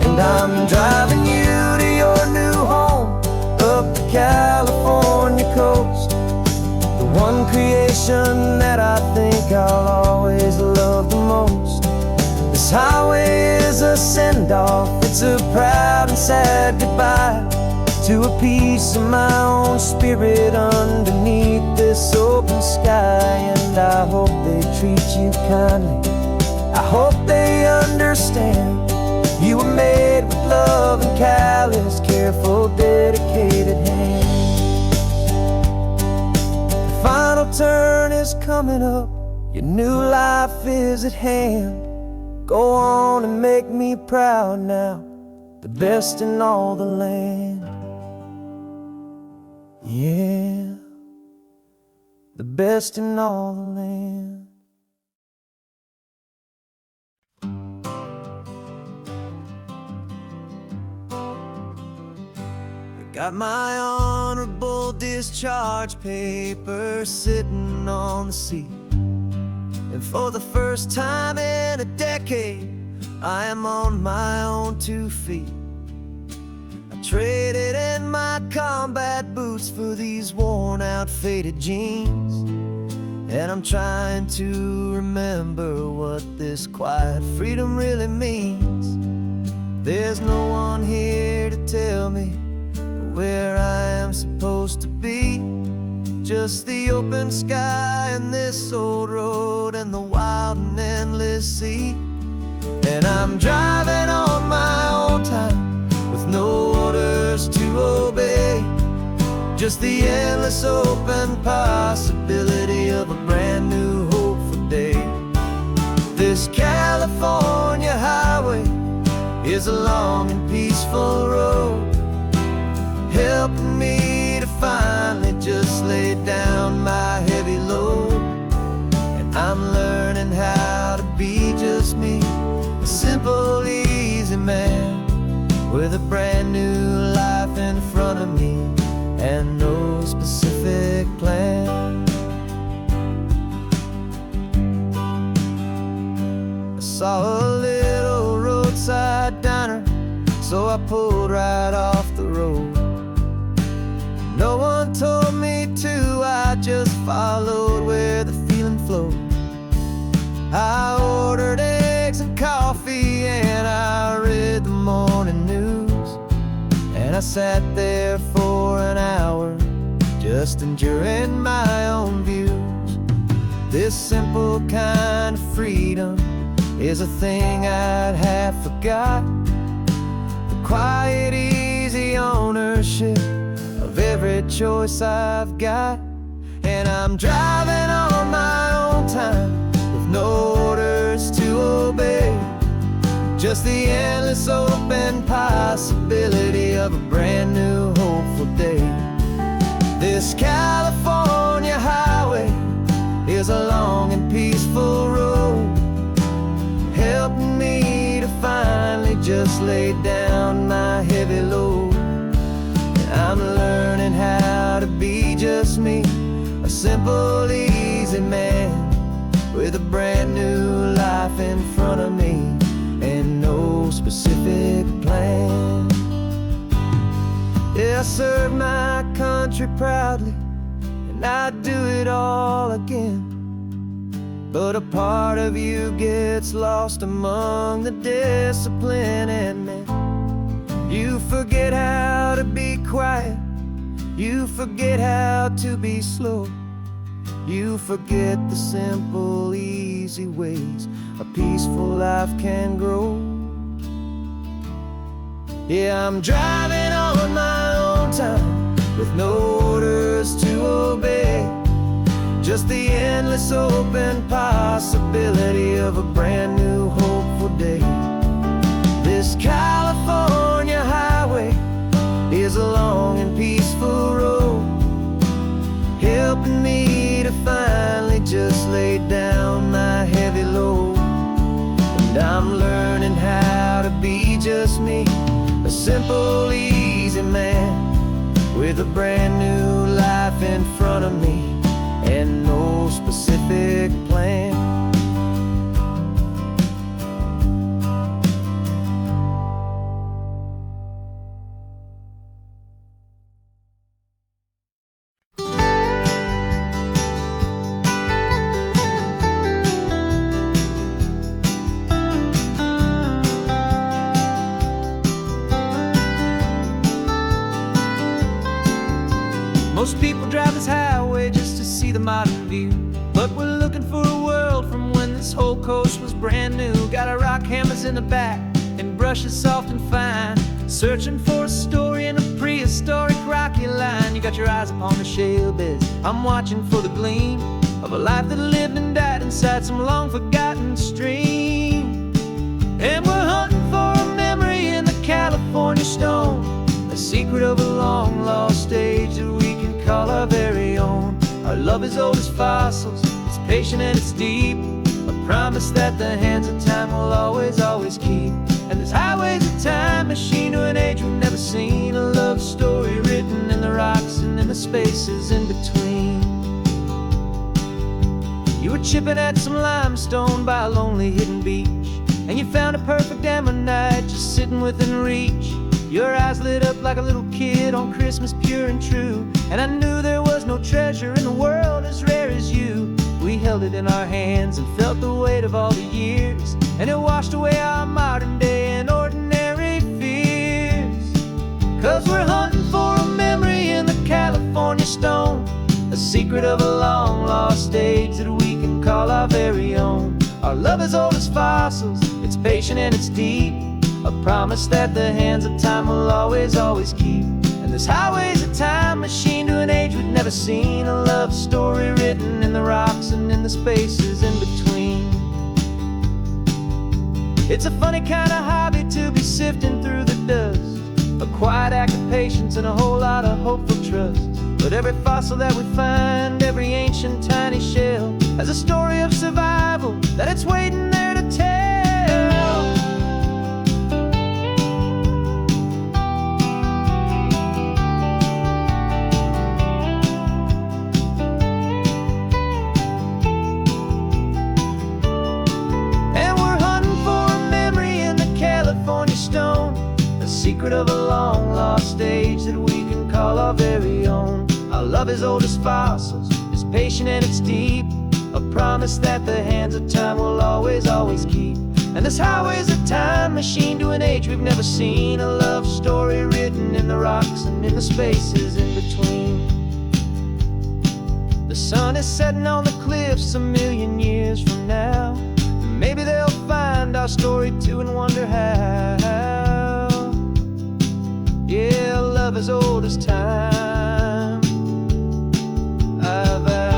And I'm driving you to your new home, up the California coast, the one creation that I think I'll always love the most. This highway is a send-off, it's a proud and sad goodbye to a piece of my own spirit underneath this open sky. And I hope they treat you kindly, I hope they understand. You were made with love and callous, careful, dedicated hands. The final turn is coming up, your new life is at hand. Go on and make me proud now, the best in all the land. Yeah, the best in all the land. Got my honorable discharge papers sitting on the seat, and for the first time in a decade, I am on my own 2 feet. I traded in my combat boots for these worn-out, faded jeans, and I'm trying to remember what this quiet freedom really means. There's no one here to tell me where I am supposed to be, just the open sky and this old road and the wild and endless sea. And I'm driving on my own time with no orders to obey, just the endless open possibility of a brand new hopeful day. This California highway is a long and peaceful road, helping me to finally just lay down my heavy load. And I'm learning how to be just me, a simple, easy man with a brand new life in front of me and no specific plan. I saw a little roadside diner, so I pulled right off the road. No one told me to, I just followed where the feeling flowed. I ordered eggs and coffee and I read the morning news, and I sat there for an hour just enduring my own views. This simple kind of freedom is a thing I'd have forgot, the quiet, easy ownership of every choice I've got. And I'm driving on my own time with no orders to obey, just the endless open possibility of a brand new hopeful day. This California highway is a long and peaceful road, helping me to finally just lay down my heavy load. I'm learning how to be just me, a simple, easy man with a brand new life in front of me and no specific plan. Yeah, I serve my country proudly and I'd do it all again, but a part of you gets lost among the discipline and men. You forget how to be quiet, you forget how to be slow, you forget the simple, easy ways a peaceful life can grow. Yeah, I'm driving on my own time with no orders to just the endless open possibility of a brand new hopeful day. This California highway is a long and peaceful road, helping me to finally just lay down my heavy load. And I'm learning how to be just me, a simple, easy man with a brand new life in front of me and no specific plan. Most people drive this highway just to see the modern view, but we're looking for a world from when this whole coast was brand new. Got our rock hammers in the back and brushes soft and fine, searching for a story in a prehistoric rocky line. You got your eyes upon the shale beds, I'm watching for the gleam of a life that lived and died inside some long forgotten stream. And we're hunting for a memory in the California stone, a secret of a long lost age that we can call our very own. Our love is old as fossils, it's patient and it's deep, a promise that the hands of time will always, always keep. And this highway's a time machine to an age we've never seen, a love story written in the rocks and in the spaces in between. You were chipping at some limestone by a lonely hidden beach, and you found a perfect ammonite just sitting within reach. Your eyes lit up like a little kid on Christmas, pure and true, and I knew there was no treasure in the world as rare as you. We held it in our hands and felt the weight of all the years, and it washed away our modern day and ordinary fears. 'Cause we're hunting for a memory in the California stone, a secret of a long lost age that we can call our very own. Our love is old as fossils, it's patient and it's deep, a promise that the hands of time will always, always keep. And this highway's a time machine to an age we've never seen, a love story written in the rocks and in the spaces in between. It's a funny kind of hobby to be sifting through the dust, a quiet act of patience and a whole lot of hopeful trust. But every fossil that we find, every ancient tiny shell, has a story of survival that it's waiting there to tell. Secret of a long lost age that we can call our very own. Our love is old as fossils, it's patient and it's deep, a promise that the hands of time will always, always keep. And this highway's a time machine to an age we've never seen, a love story written in the rocks and in the spaces in between. The sun is setting on the cliffs a million years from now, maybe they'll find our story too and wonder how. Yeah, love as old as time, I vow.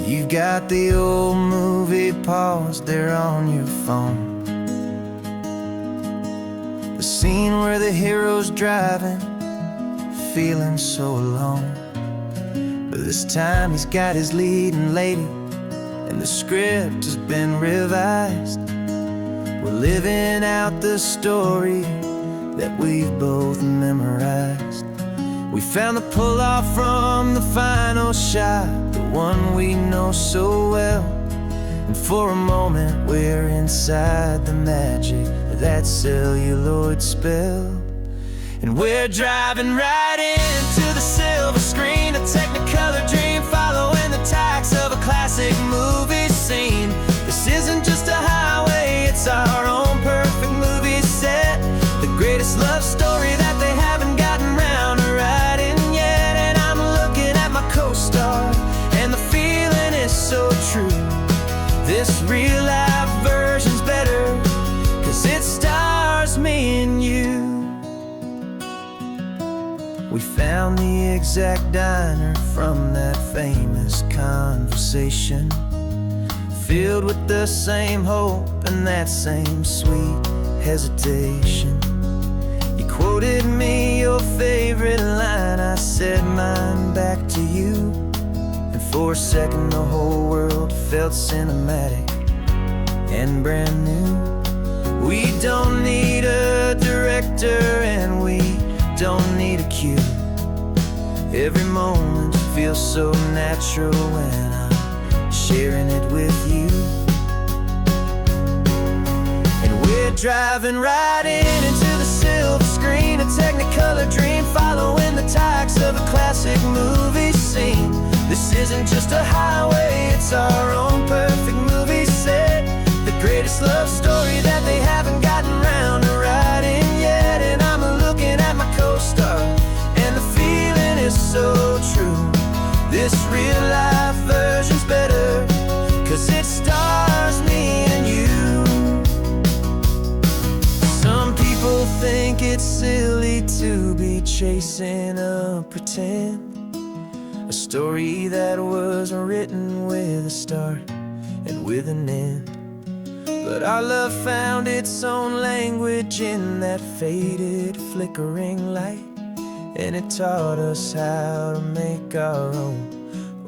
You've got the old movie paused there on your phone, the scene where the hero's driving, feeling so alone. But this time he's got his leading lady, and the script has been revised. We're living out the story that we've both memorized. We found the pull-off from the final shot, the one we know so well. And for a moment we're inside the magic of that celluloid spell. And we're driving right into the silver screen, a technicolor dream following the tacks of a classic movie scene. This isn't just a highway, it's our own perfect movie set, the greatest love story that they haven't gotten round to writing yet. And I'm looking at my co-star, and the feeling is so true. This real life version's better, 'cause it stars me and you. We found the exact diner from that famous conversation, filled with the same hope and that same sweet hesitation. You quoted me your favorite line, I said mine back to you, and for a second the whole world felt cinematic and brand new. We don't need a director and we don't need a cue. Every moment feels so natural when I'm sharing it with you. And we're driving right into the silver screen, a technicolor dream following the tacks of a classic movie scene. This isn't just a highway, it's our own perfect movie set, the greatest love story that they haven't gotten round to writing yet. And I'm looking at my co-star, and the feeling is so true. This real life version's better, 'cause it stars me and you. Some people think it's silly to be chasing a pretend, a story that was written with a start and with an end. But our love found its own language in that faded, flickering light, and it taught us how to make our own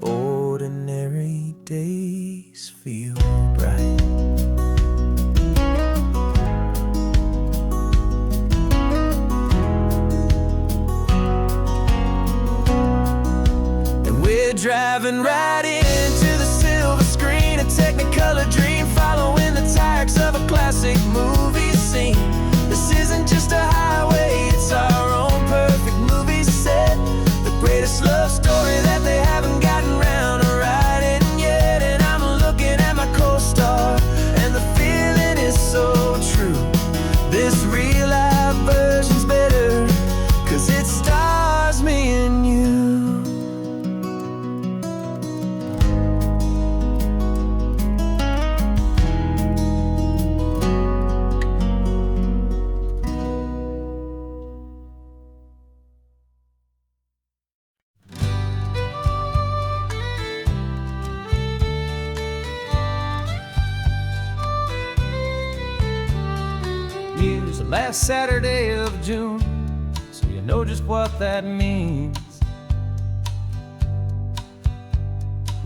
ordinary days feel bright. And we're driving right into the silver screen, a technicolor dream following the tacks of a classic movie scene. This isn't just a highway, it's our own perfect movie set, the greatest love story that they haven't gotten round to writing yet. And I'm looking at my co-star, and the feeling is so true. This real life version's better, 'cause it stars me and you. Here's the last Saturday of June, so you know just what that means.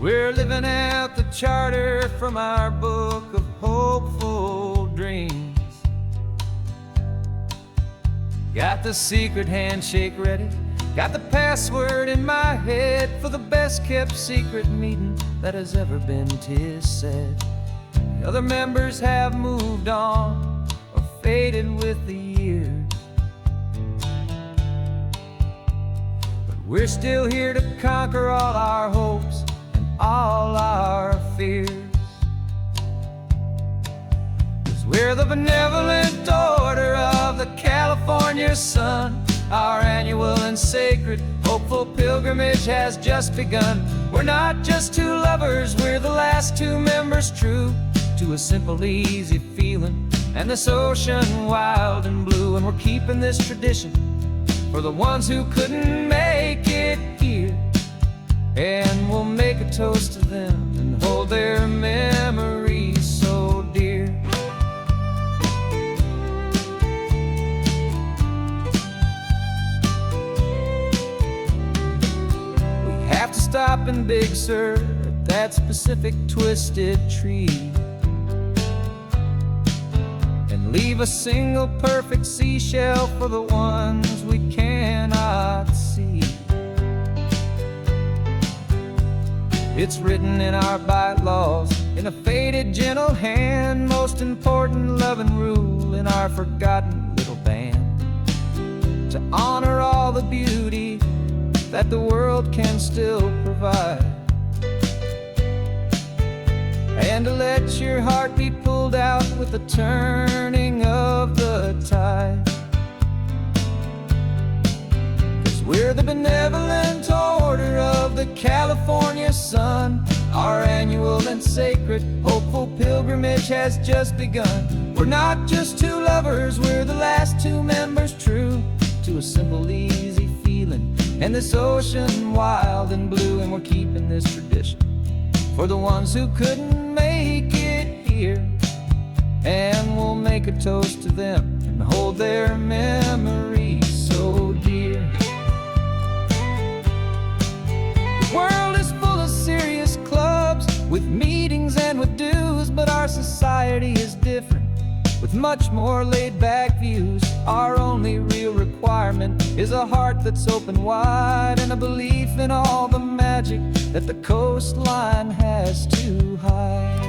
We're living out the charter from our book of hopeful dreams. Got the secret handshake ready, got the password in my head for the best kept secret meeting that has ever been, 'tis said. The other members have moved on or faded with the years, but we're still here to conquer all our hopes and all our fears. 'Cause we're the benevolent order of the California sun. Our annual and sacred hopeful pilgrimage has just begun. We're not just two lovers, we're the last two members true to a simple, easy feeling and this ocean wild and blue. And we're keeping this tradition for the ones who couldn't make it here, and we'll make a toast to them and hold their memories so dear. We have to stop in Big Sur at that specific twisted tree and leave a single perfect seashell for the ones we cannot see. It's written in our bylaws in a faded gentle hand, most important loving rule in our forgotten little band. To honor all the beauty that the world can still provide, and to let your heart be pulled out with the turning of the tide. 'Cause we're the benevolent order of the California sun. Our annual and sacred hopeful pilgrimage has just begun. We're not just two lovers, we're the last two members true to a simple, easy feeling, and this ocean wild and blue. And we're keeping this tradition for the ones who couldn't make it here, and we'll make a toast to them and hold their memories so dear. The world is full of serious clubs with meetings and with dues, but our society is different with much more laid-back views. Our only real requirement is a heart that's open wide, and a belief in all the magic that the coastline has to hide.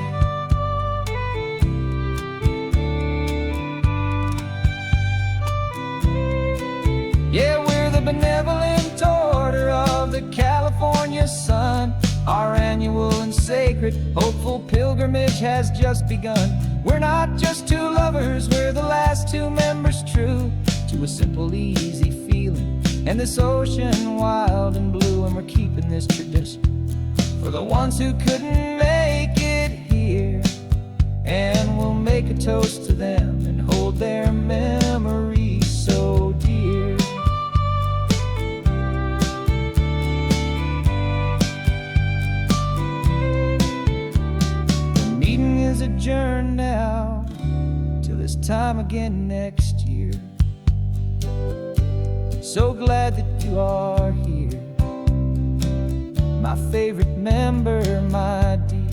Yeah, we're the benevolent order of the California sun. Our annual and sacred hopeful pilgrimage has just begun. We're not just two lovers, we're the last two members true to a simple, easy feeling, and this ocean wild and blue. And we're keeping this tradition for the ones who couldn't make it here, and we'll make a toast to them and hold their memories so dear. The meeting is adjourned now till this time again next year. So glad that you are here, my favorite member, my dear.